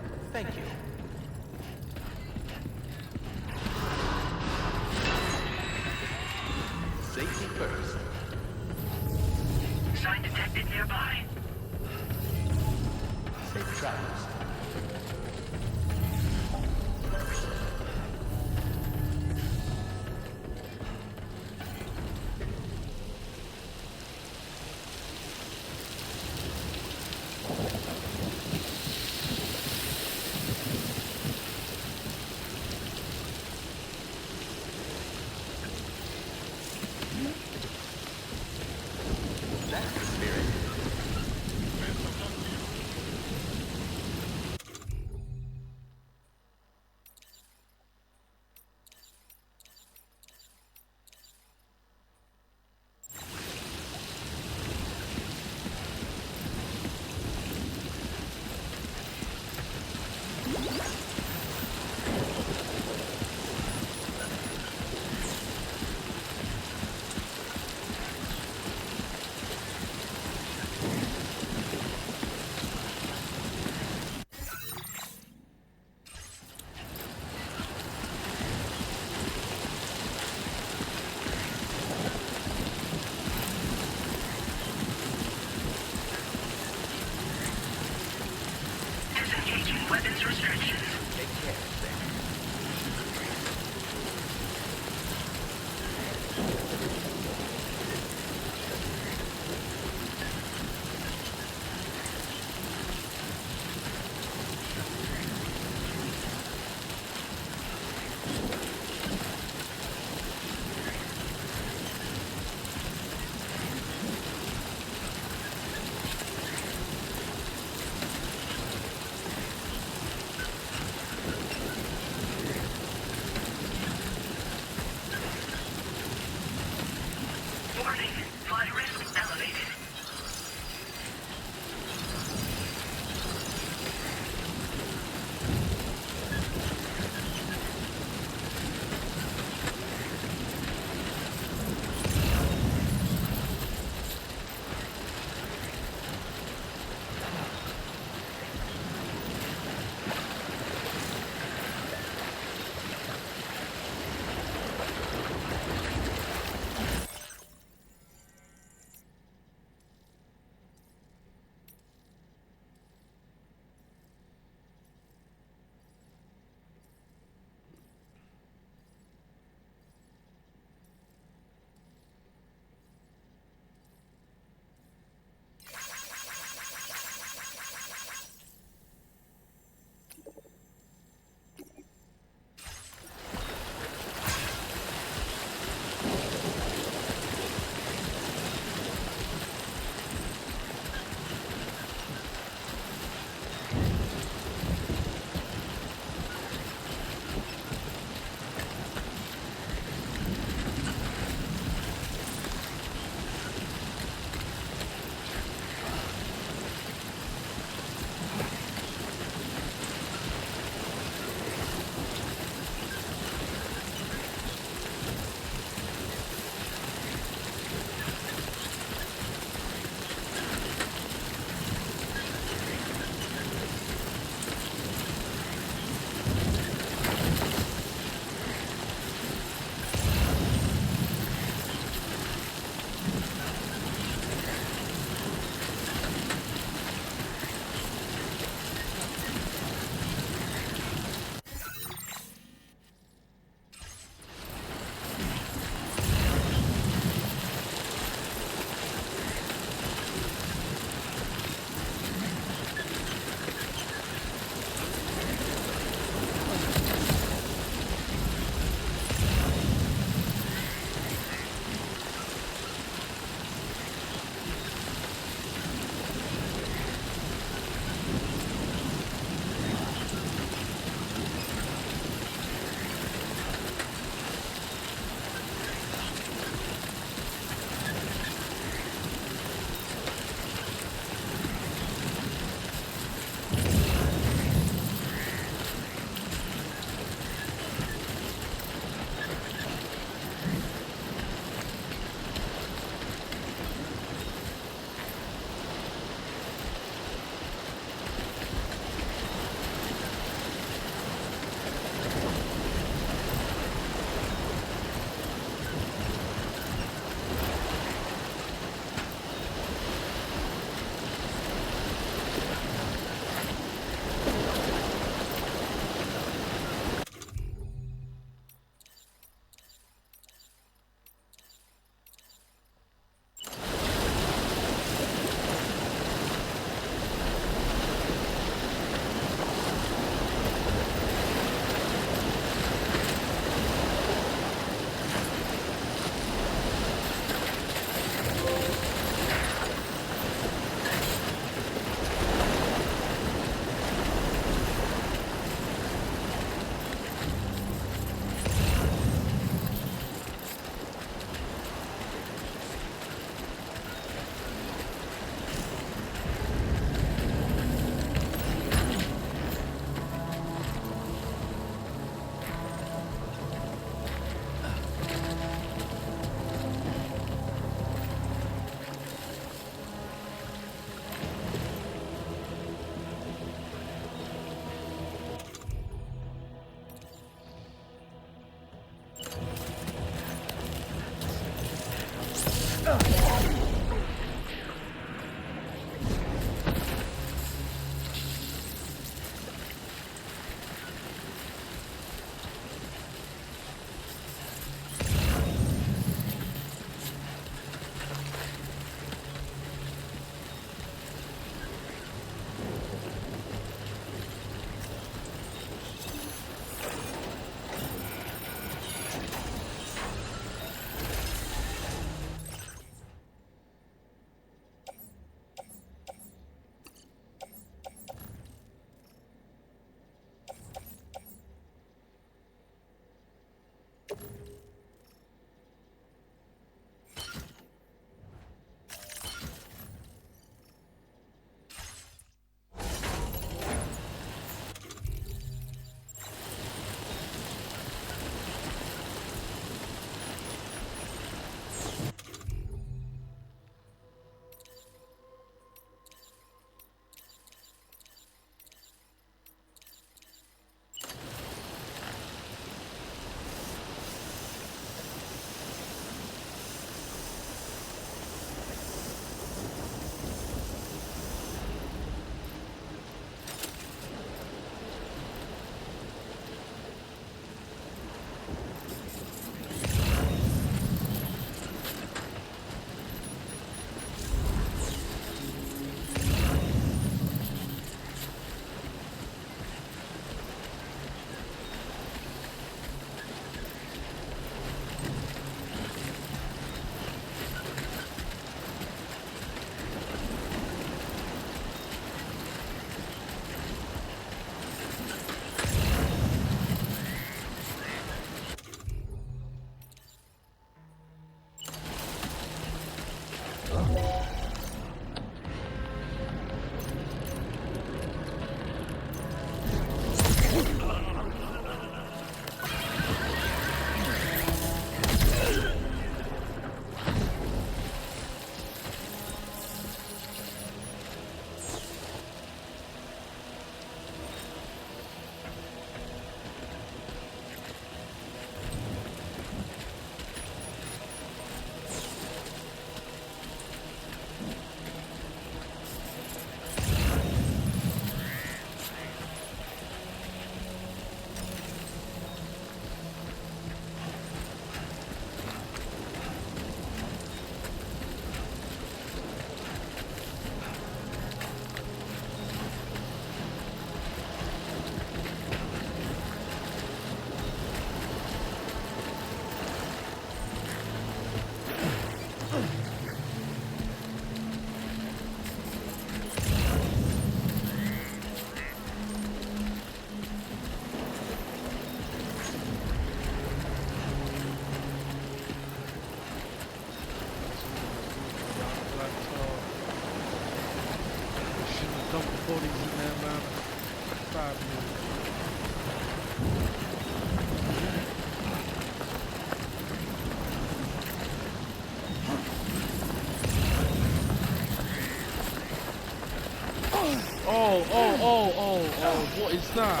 [SPEAKER 4] What is that?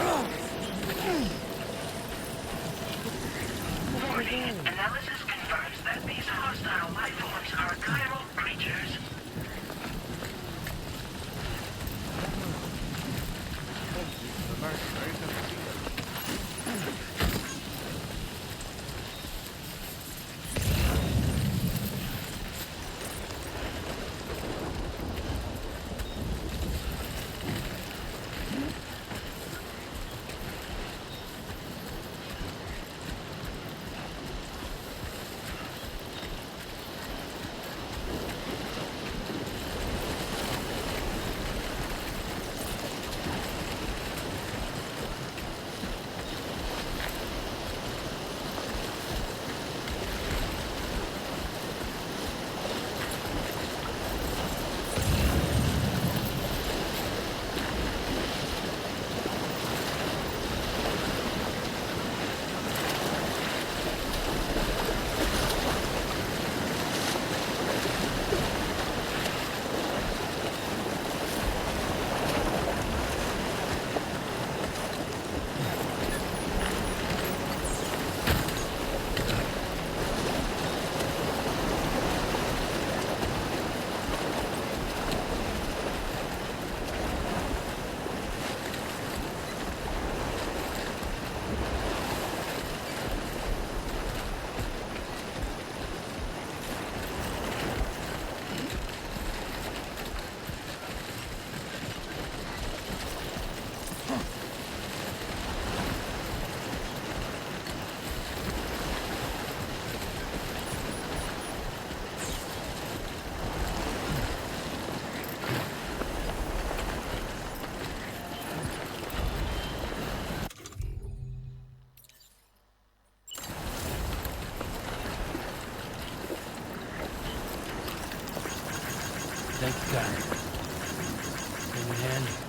[SPEAKER 5] Warning. Analysis confirms that these hostile life forms are chiral creatures.
[SPEAKER 3] Thank you, Connor. Came in handy.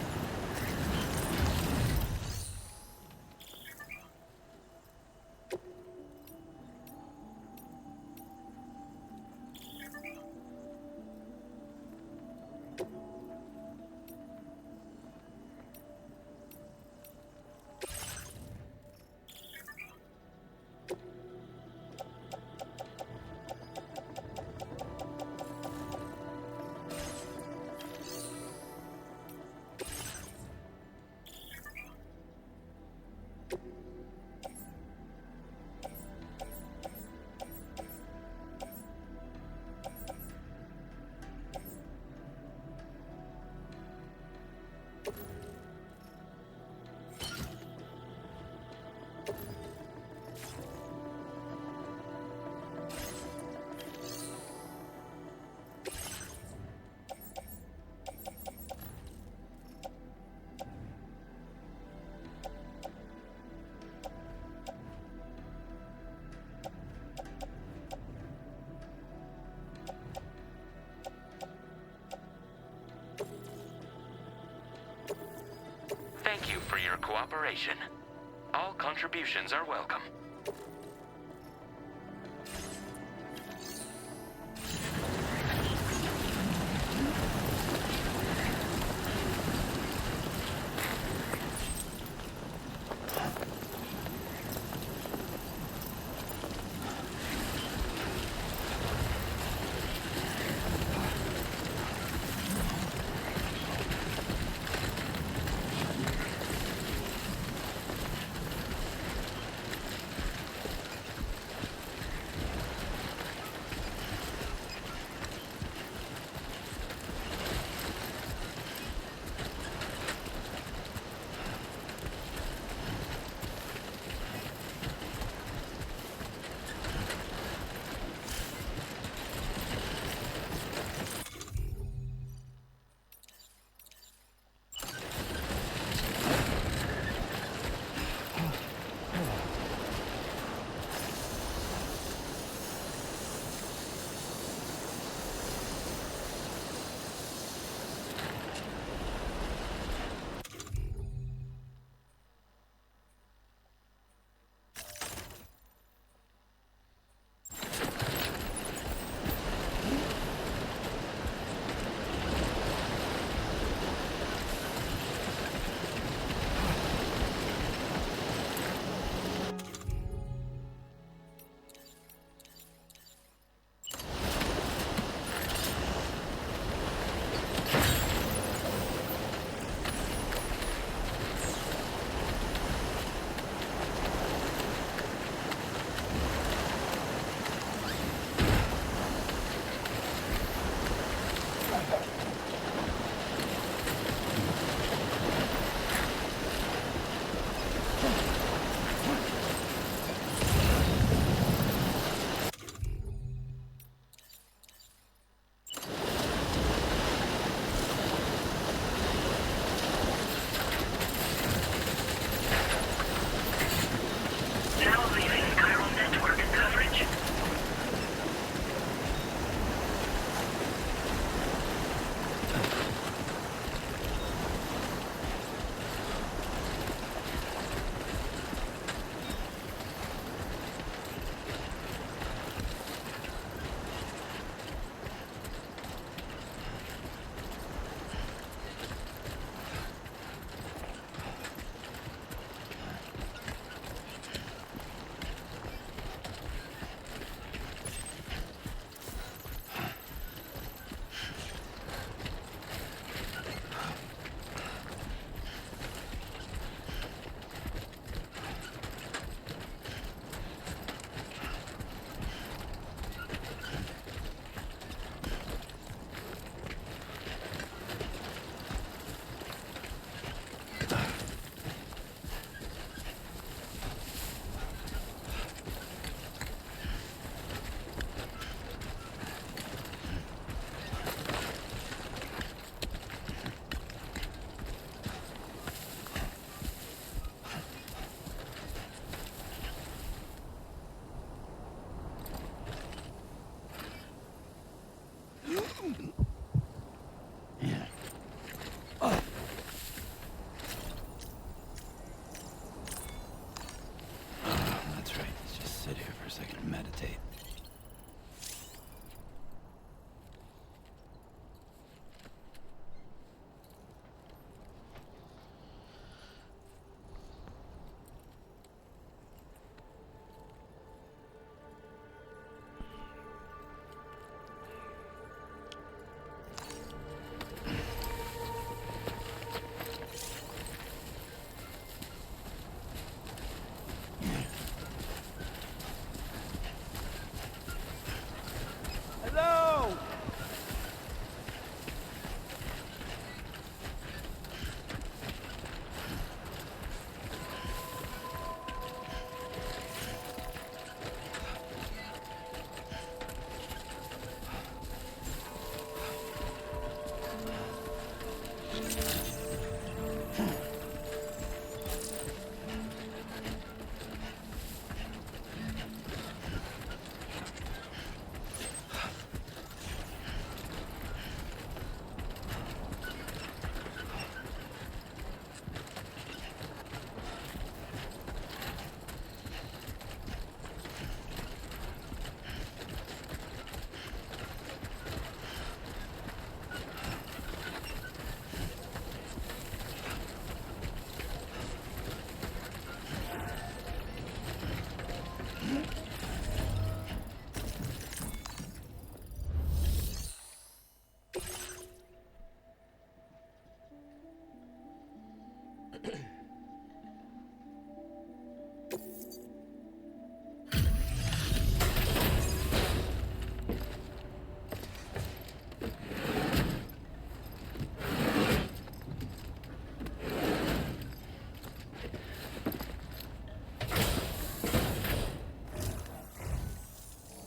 [SPEAKER 6] Thank you for your cooperation. All contributions are welcome.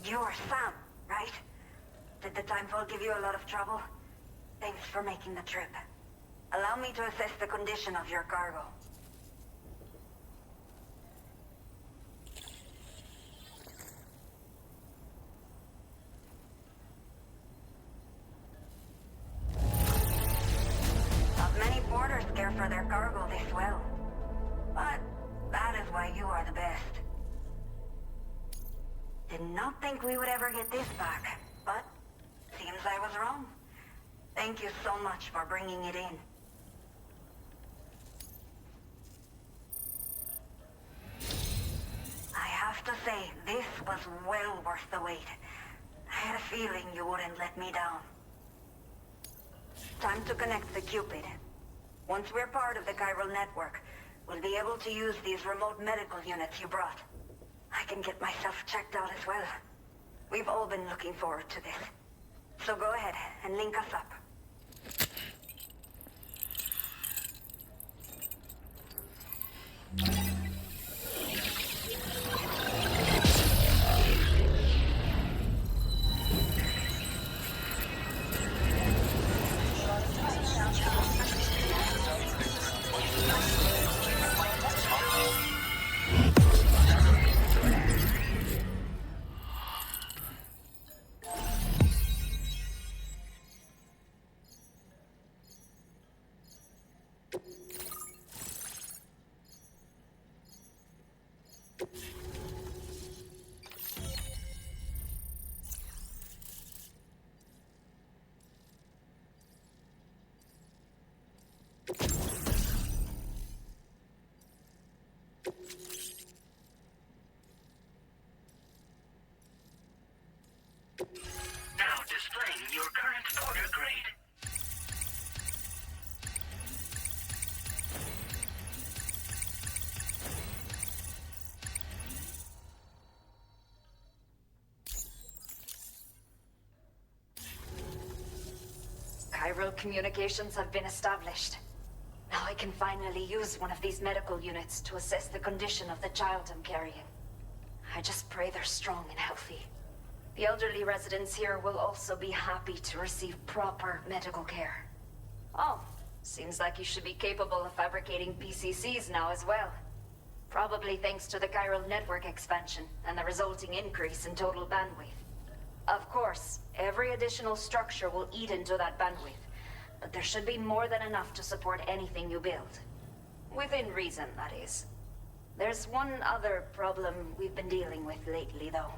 [SPEAKER 8] You're Sam, right? Did the timefall give you a lot of trouble? Thanks for making the trip. Allow me to assess the condition of your cargo. Not many porters care for their cargo this well. But that is why you are the best. Did not think we would ever get this back, but seems I was wrong. Thank you so much for bringing it in. I have to say, this was well worth the wait. I had a feeling you wouldn't let me down. Time to connect the Cupid. Once we're part of the chiral network, we'll be able to use these remote medical units you brought. I can get myself checked out as well. We've all been looking forward to this. So go ahead and link us up.
[SPEAKER 5] Now displaying your current porter grade.
[SPEAKER 9] Chiral communications have been established. Now I can finally use one of these medical units to assess the condition of the child I'm carrying. I just pray they're strong and healthy. The elderly residents here will also be happy to receive proper medical care. Oh, seems like you should be capable of fabricating PCCs now as well. Probably thanks to the chiral network expansion and the resulting increase in total bandwidth. Of course, every additional structure will eat into that bandwidth, but there should be more than enough to support anything you build. Within reason, that is. There's one other problem we've been dealing with lately, though.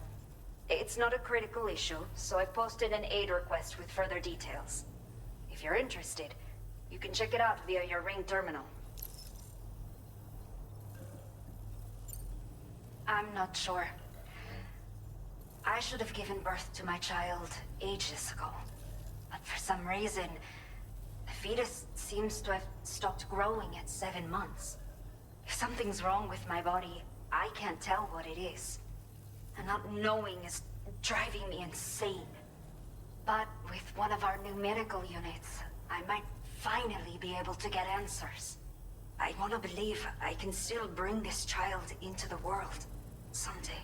[SPEAKER 9] It's not a critical issue, so I posted an aid request with further details. If you're interested, you can check it out via your ring terminal. I'm not sure. I should have given birth to my child ages ago. But for some reason, the fetus seems to have stopped growing at 7 months. If something's wrong with my body, I can't tell what it is. And not knowing is driving me insane. But with one of our new medical units, I might finally be able to get answers. I want to believe I can still bring this child into the world someday.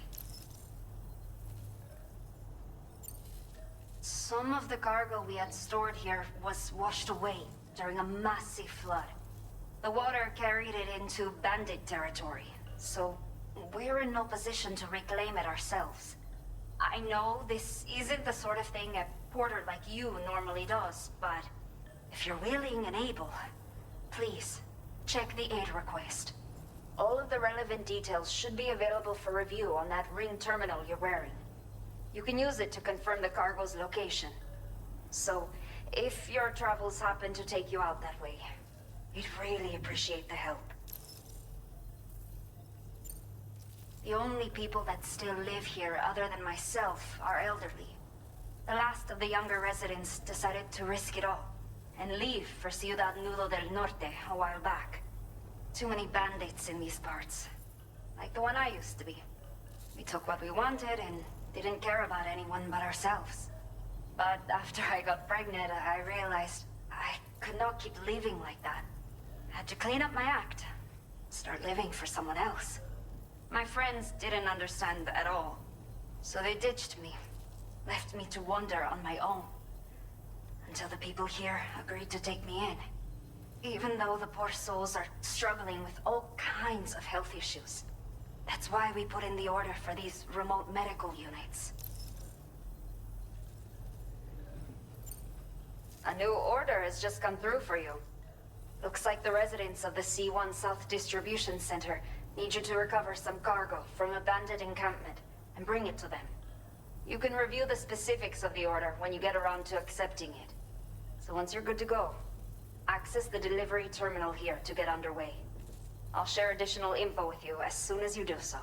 [SPEAKER 9] Some of the cargo we had stored here was washed away during a massive flood. The water carried it into bandit territory, so we're in no position to reclaim it ourselves. I know this isn't the sort of thing a porter like you normally does, but if you're willing and able, please, check the aid request. All of the relevant details should be available for review on that ring terminal you're wearing. You can use it to confirm the cargo's location. So, if your travels happen to take you out that way, we'd really appreciate the help. The only people that still live here other than myself are elderly. The last of the younger residents decided to risk it all and leave for Ciudad Nudo del Norte a while back. Too many bandits in these parts. Like the one I used to be. We took what we wanted and didn't care about anyone but ourselves. But after I got pregnant, I realized I could not keep living like that. I had to clean up my act. Start living for someone else. My friends didn't understand at all. So they ditched me, left me to wander on my own. Until the people here agreed to take me in. Even though the poor souls are struggling with all kinds of health issues. That's why we put in the order for these remote medical units. A new order has just come through for you. Looks like the residents of the C1 South Distribution Center need you to recover some cargo from a bandit encampment and bring it to them. You can review the specifics of the order when you get around to accepting it. So once you're good to go, access the delivery terminal here to get underway. I'll share additional info with you as soon as you do so.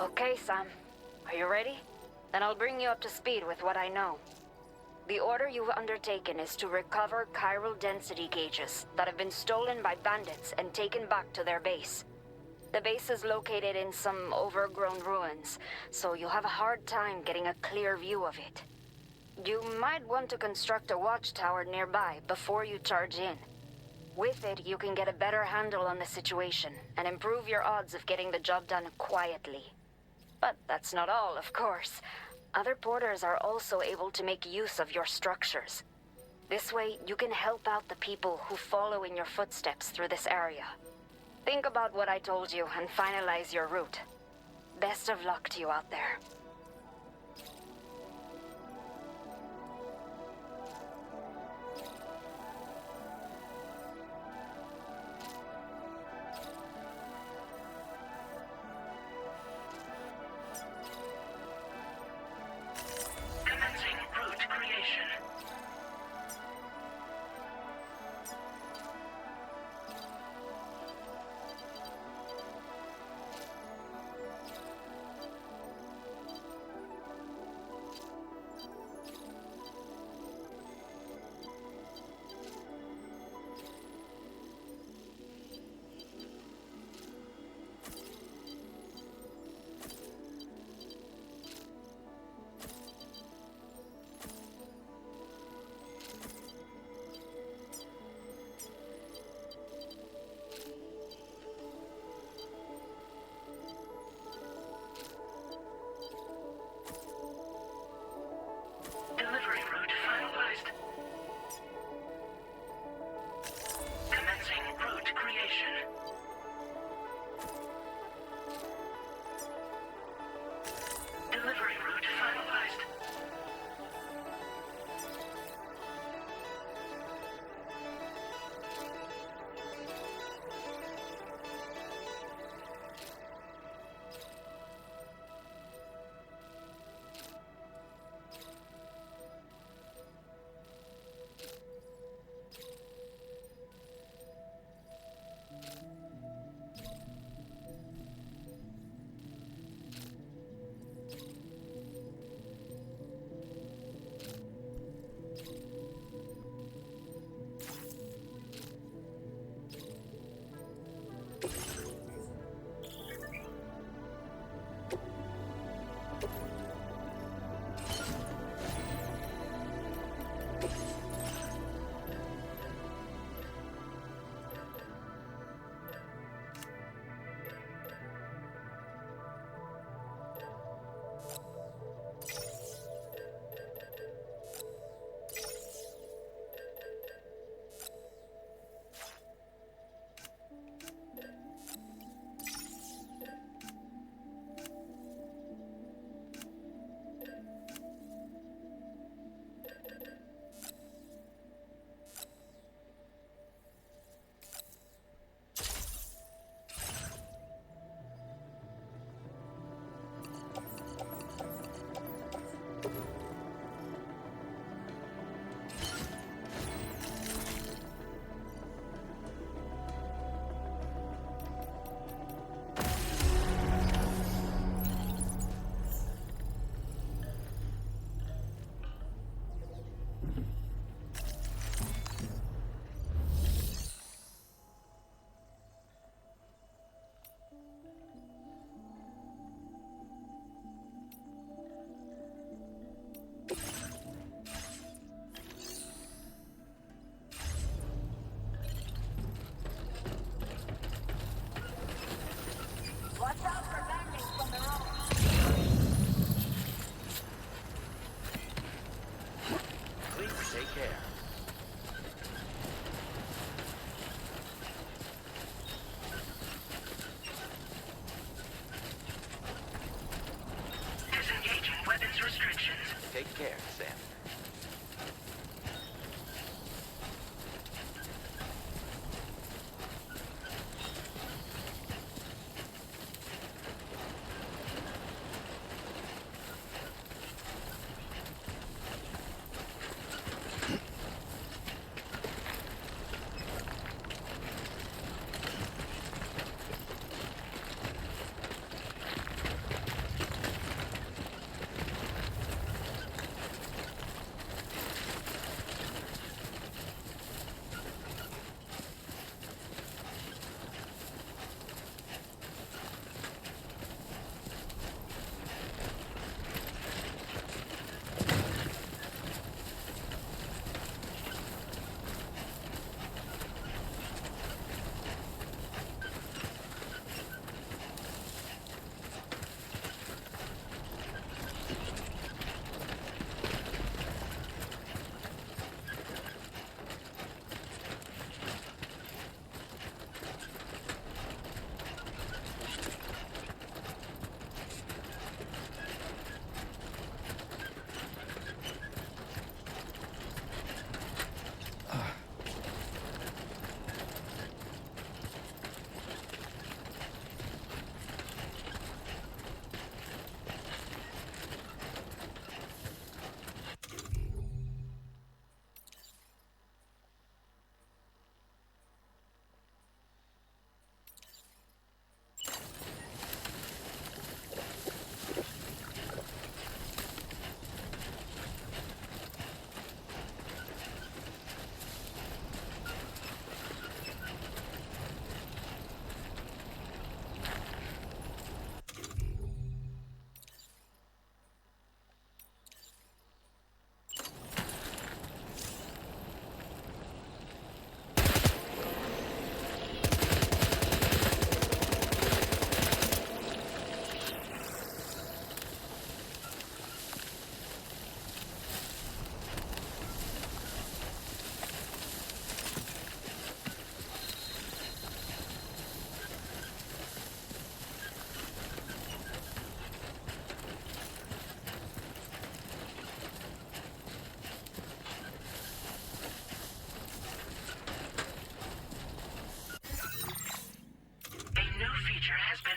[SPEAKER 9] Okay, Sam. Are you ready? Then I'll bring you up to speed with what I know. The order you've undertaken is to recover chiral density gauges that have been stolen by bandits and taken back to their base. The base is located in some overgrown ruins, so you'll have a hard time getting a clear view of it. You might want to construct a watchtower nearby before you charge in. With it, you can get a better handle on the situation and improve your odds of getting the job done quietly. But that's not all, of course. Other porters are also able to make use of your structures. This way, you can help out the people who follow in your footsteps through this area. Think about what I told you and finalize your route. Best of luck to you out there.
[SPEAKER 5] Commencing route creation.
[SPEAKER 10] care.
[SPEAKER 5] Disengaging weapons restrictions.
[SPEAKER 10] Take care, Sam.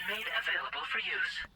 [SPEAKER 5] Made available for use.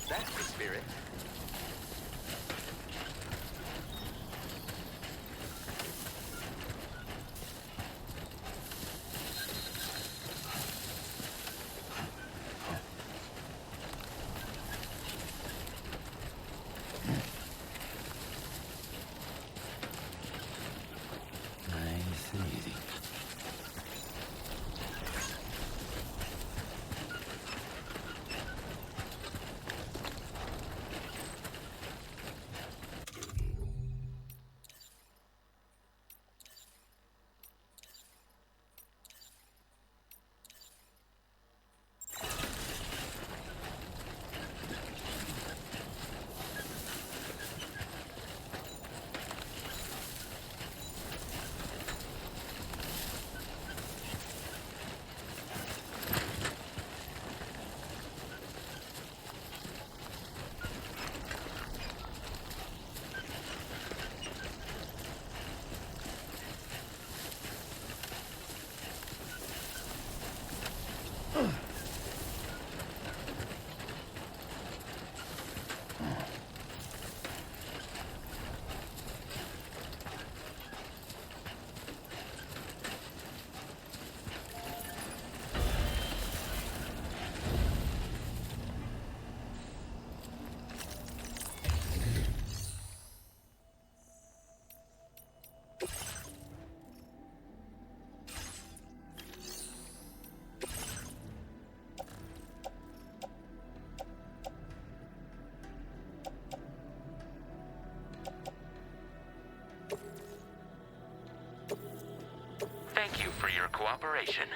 [SPEAKER 10] That's the spirit.
[SPEAKER 3] Nice and easy.
[SPEAKER 6] cooperation.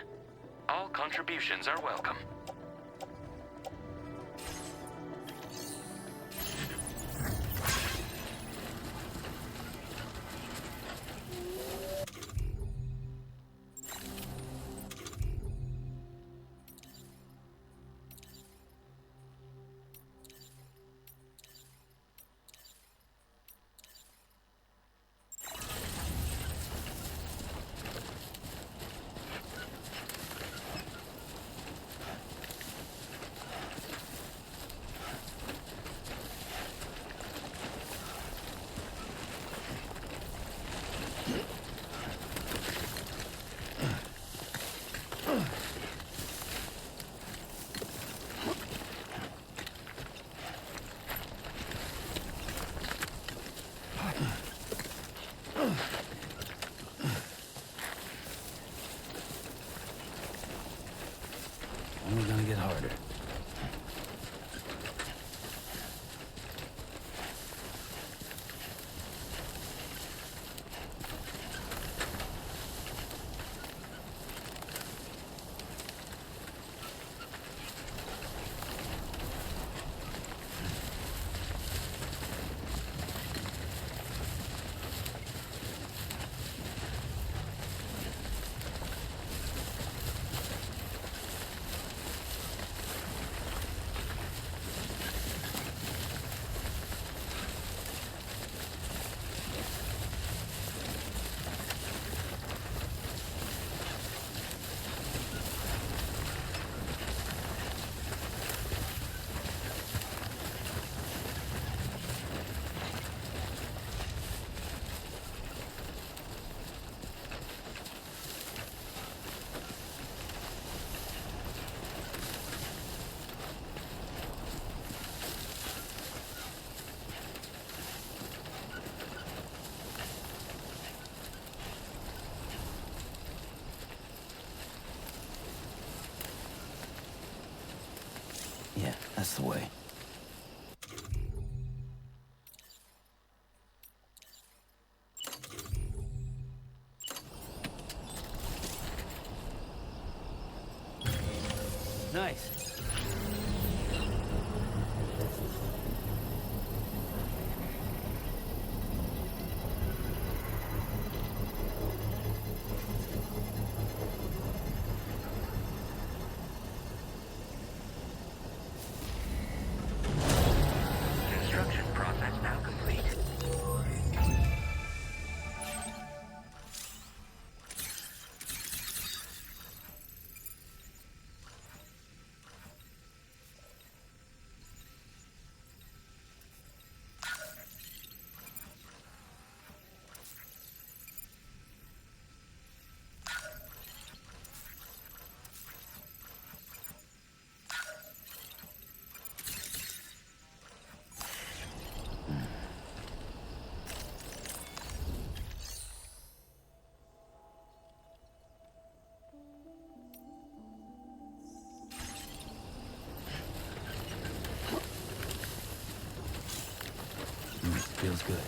[SPEAKER 6] All contributions are welcome.
[SPEAKER 3] Only gonna get harder. Yeah, that's the way. Nice.
[SPEAKER 6] Construction process now complete.
[SPEAKER 3] Feels good.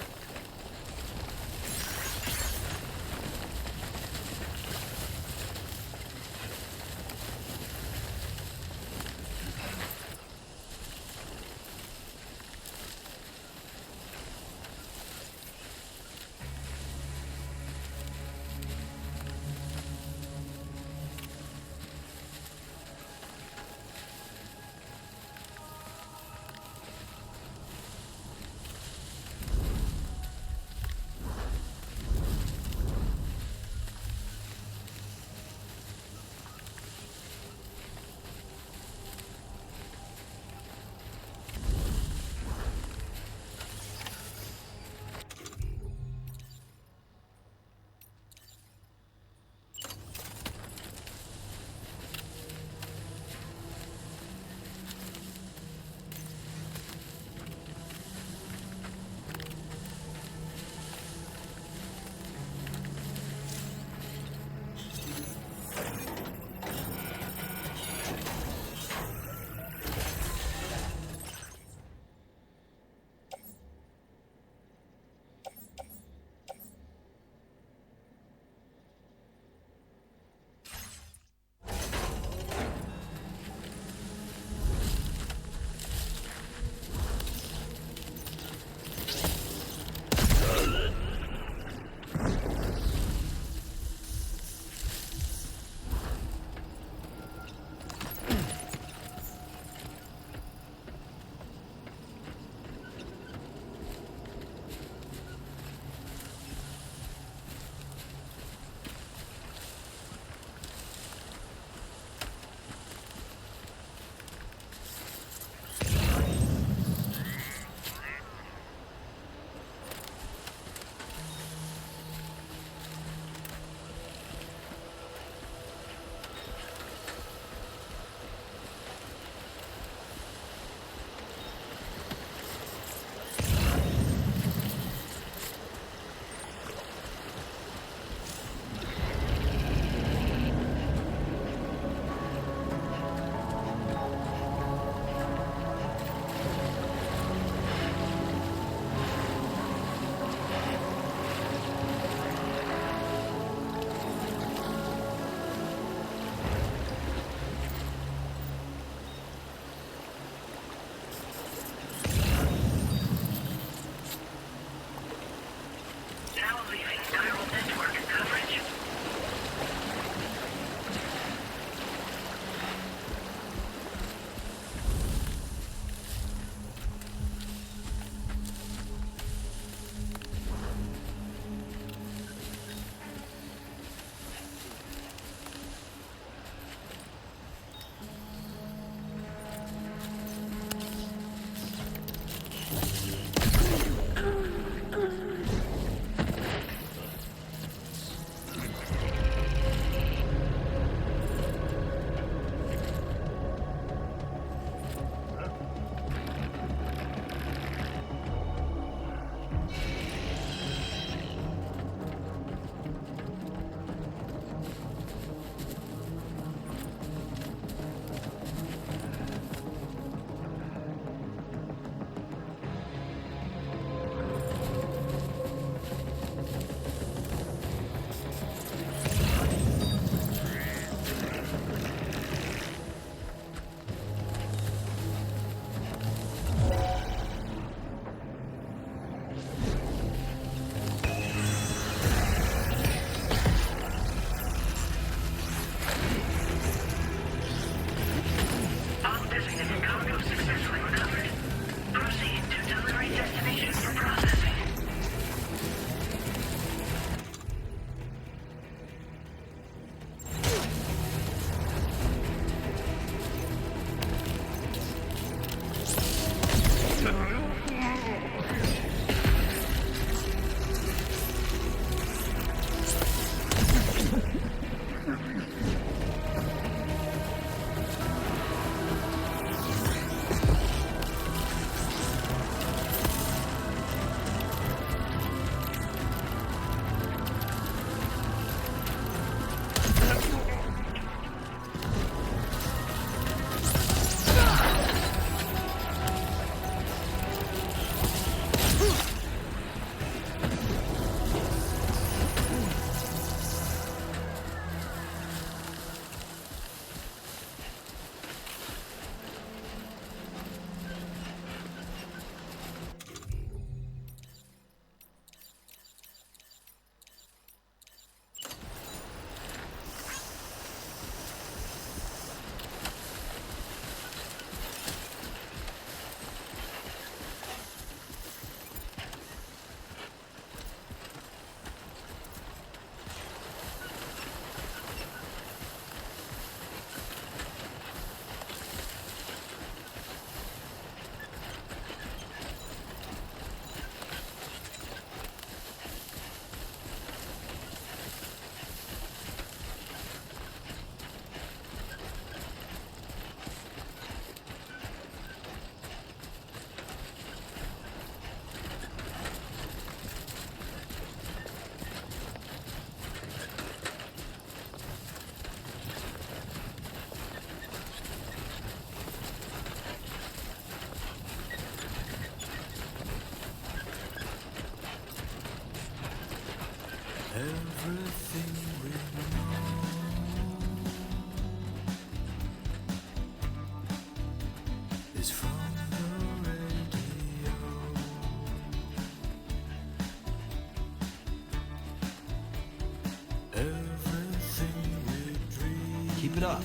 [SPEAKER 10] it up.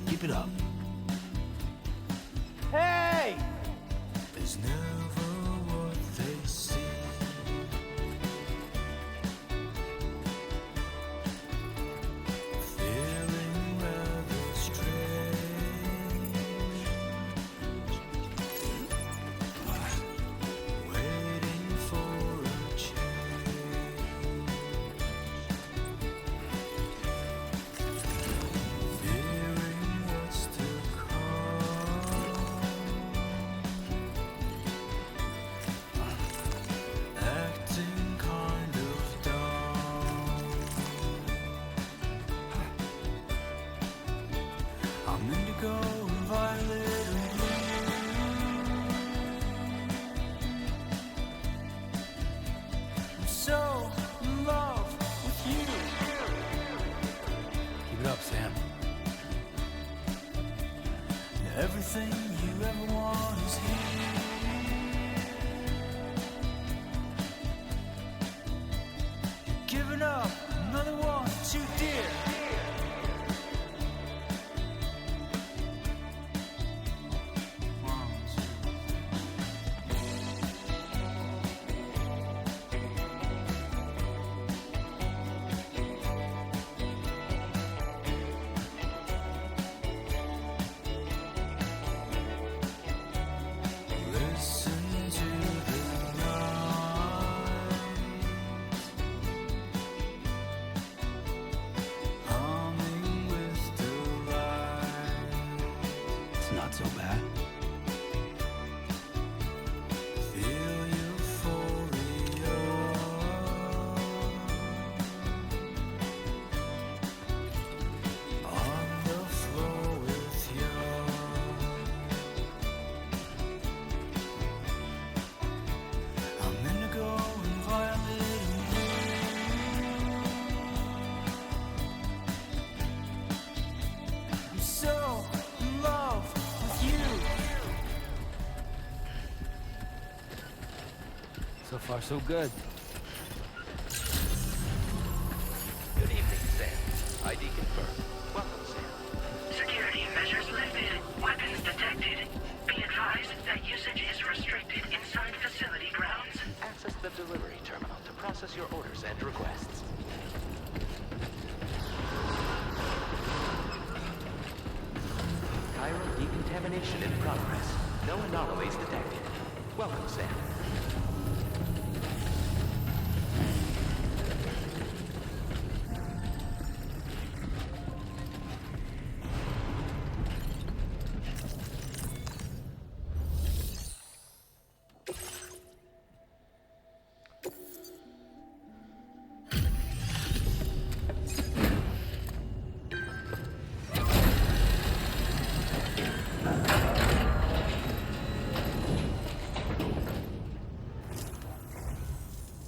[SPEAKER 10] Keep it up.
[SPEAKER 1] Hey!
[SPEAKER 10] Is never what they seem. Feeling rather strange. Waiting for a change. Fearing what's to come. Acting kind of dumb. I'm indigo and violet and blue. I'm so in love with you.
[SPEAKER 3] Keep it up, Sam.
[SPEAKER 10] Everything you ever want is here. Giving up another one too dear. Listen to the night, humming with delight.
[SPEAKER 3] It's not so bad.
[SPEAKER 10] Feel euphoria. On the floor with you. I'm indigo and violet and blue. I'm so in love with you.
[SPEAKER 3] So far, so good.
[SPEAKER 6] Good evening, Sam. ID confirmed. Welcome, Sam.
[SPEAKER 5] Security measures lifted. Weapons detected. Be advised that usage is restricted inside facility grounds.
[SPEAKER 6] Access the delivery terminal to process your orders and requests. Chiral decontamination in progress. No anomalies detected. Welcome, Sam.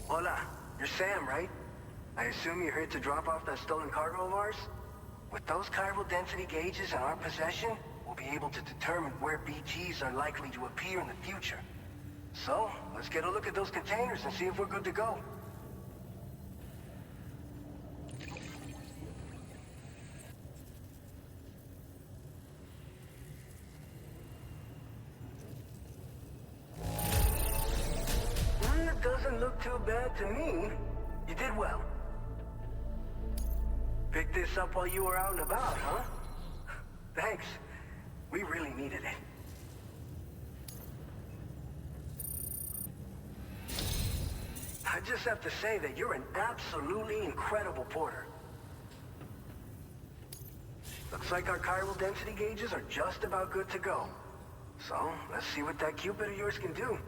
[SPEAKER 11] Hola, you're Sam, right? I assume you're here to drop off that stolen cargo of ours? With those chiral density gauges in our possession, we'll be able to determine where BGs are likely to appear in the future. So, let's get a look at those containers and see if we're good to go. That doesn't look too bad to me. You did well. Picked this up while you were out and about, huh? Thanks. We really needed it. I just have to say that you're an absolutely incredible porter. Looks like our chiral density gauges are just about good to go. So, let's see what that Cupid of yours can do.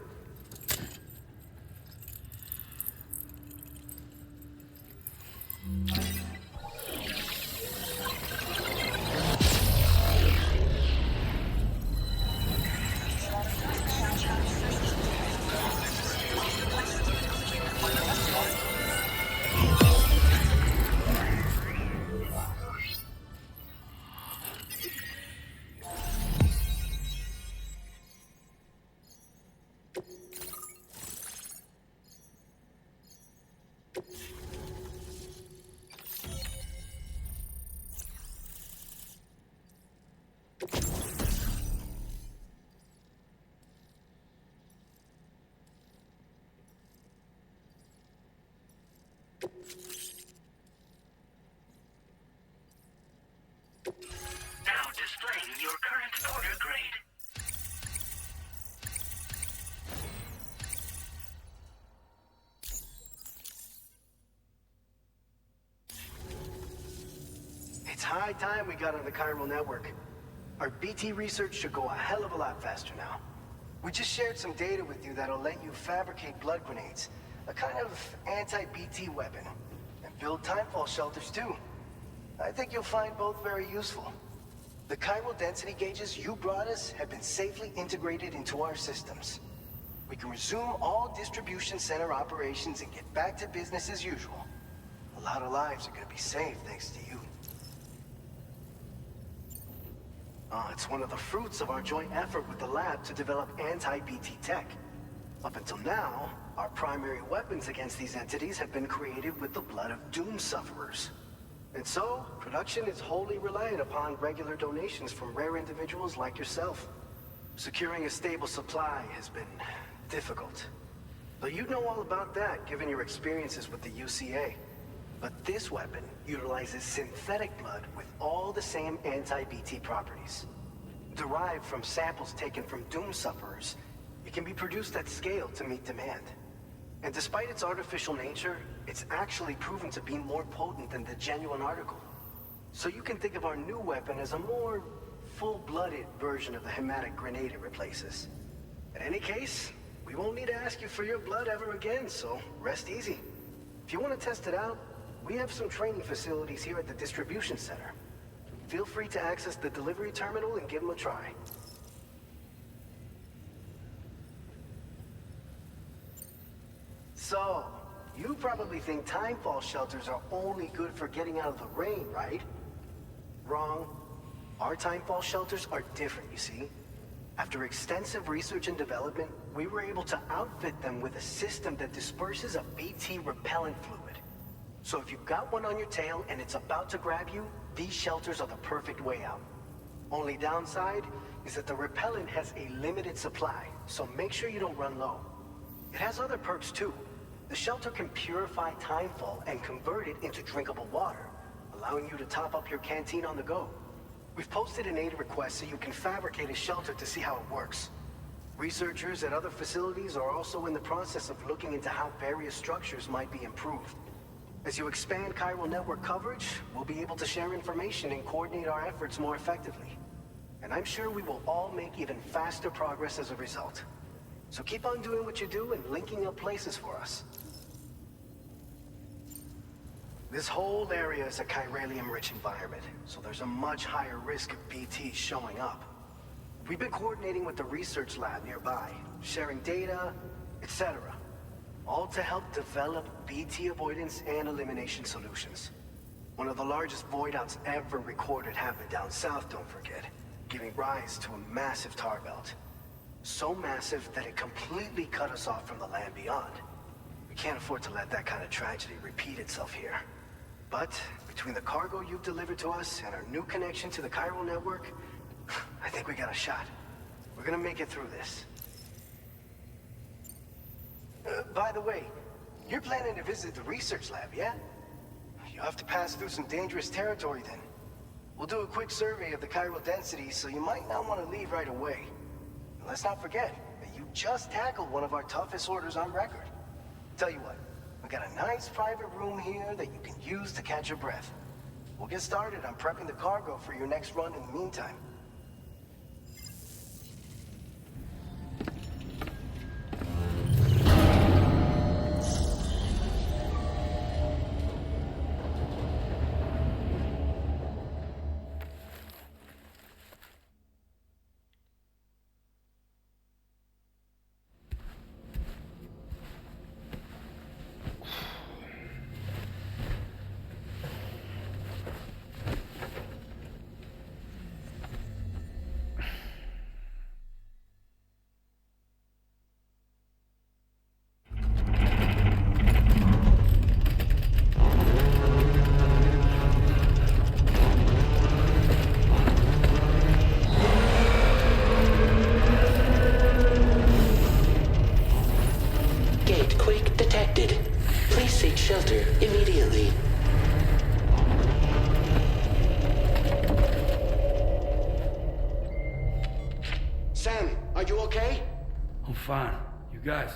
[SPEAKER 5] your current order grade.
[SPEAKER 11] It's high time we got on the chiral network. Our BT research should go a hell of a lot faster now. We just shared some data with you that'll let you fabricate blood grenades, a kind of anti-BT weapon, and build timefall shelters too. I think you'll find both very useful. The chiral density gauges you brought us have been safely integrated into our systems. We can resume all distribution center operations and get back to business as usual. A lot of lives are gonna be saved thanks to you. It's one of the fruits of our joint effort with the lab to develop anti-BT tech. Up until now, our primary weapons against these entities have been created with the blood of doom sufferers. And so, production is wholly reliant upon regular donations from rare individuals like yourself. Securing a stable supply has been difficult. But you'd know all about that, given your experiences with the UCA. But this weapon utilizes synthetic blood with all the same anti-BT properties. Derived from samples taken from doom sufferers, it can be produced at scale to meet demand. And despite its artificial nature, it's actually proven to be more potent than the genuine article. So you can think of our new weapon as a more full-blooded version of the hematic grenade it replaces. In any case, we won't need to ask you for your blood ever again, so rest easy. If you want to test it out, we have some training facilities here at the distribution center. Feel free to access the delivery terminal and give them a try. So, you probably think timefall shelters are only good for getting out of the rain, right? Wrong. Our timefall shelters are different, you see. After extensive research and development, we were able to outfit them with a system that disperses a BT repellent fluid. So if you've got one on your tail and it's about to grab you, these shelters are the perfect way out. Only downside is that the repellent has a limited supply, so make sure you don't run low. It has other perks too. The shelter can purify timefall and convert it into drinkable water, allowing you to top up your canteen on the go. We've posted an aid request so you can fabricate a shelter to see how it works. Researchers at other facilities are also in the process of looking into how various structures might be improved. As you expand chiral network coverage, we'll be able to share information and coordinate our efforts more effectively. And I'm sure we will all make even faster progress as a result. So keep on doing what you do and linking up places for us. This whole area is a chiralium-rich environment, so there's a much higher risk of BTs showing up. We've been coordinating with the research lab nearby, sharing data, etc. All to help develop BT avoidance and elimination solutions. One of the largest void outs ever recorded happened down south, don't forget, giving rise to a massive tar belt. So massive that it completely cut us off from the land beyond. We can't afford to let that kind of tragedy repeat itself here. But between the cargo you've delivered to us and our new connection to the chiral network, I think we got a shot. We're gonna make it through this. By the way, you're planning to visit the research lab, yeah? You'll have to pass through some dangerous territory then. We'll do a quick survey of the chiral density, so you might not want to leave right away. And let's not forget that you just tackled one of our toughest orders on record. Tell you what, we got a nice private room here that you can use to catch your breath. We'll get started on prepping the cargo for your next run in the meantime.
[SPEAKER 12] Sam, are you okay?
[SPEAKER 3] I'm fine. You guys?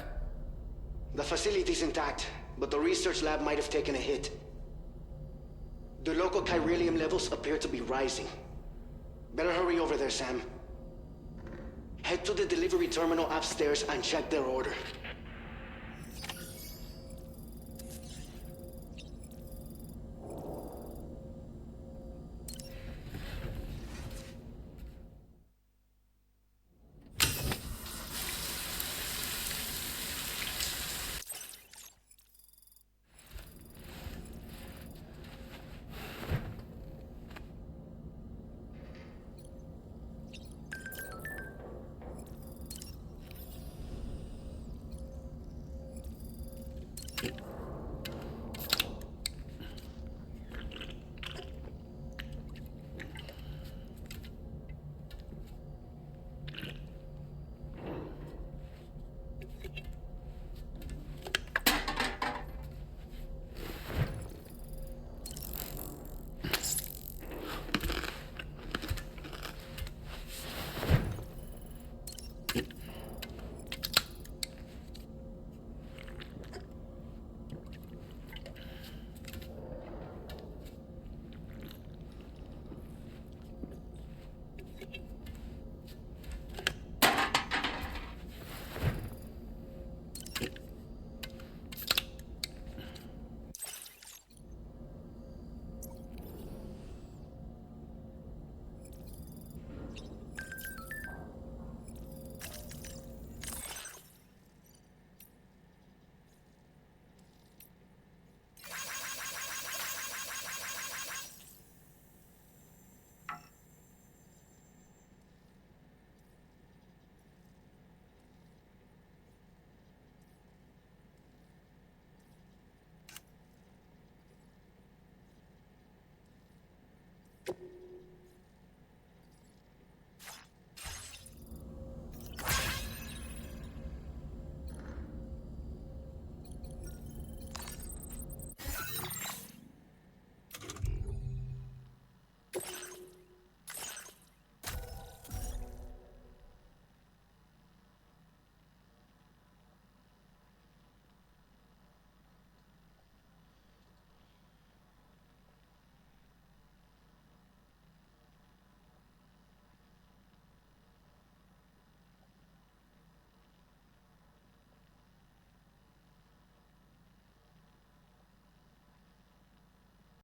[SPEAKER 12] The facility's intact, but the research lab might have taken a hit. The local chiralium levels appear to be rising. Better hurry over there, Sam. Head to the delivery terminal upstairs and check their order.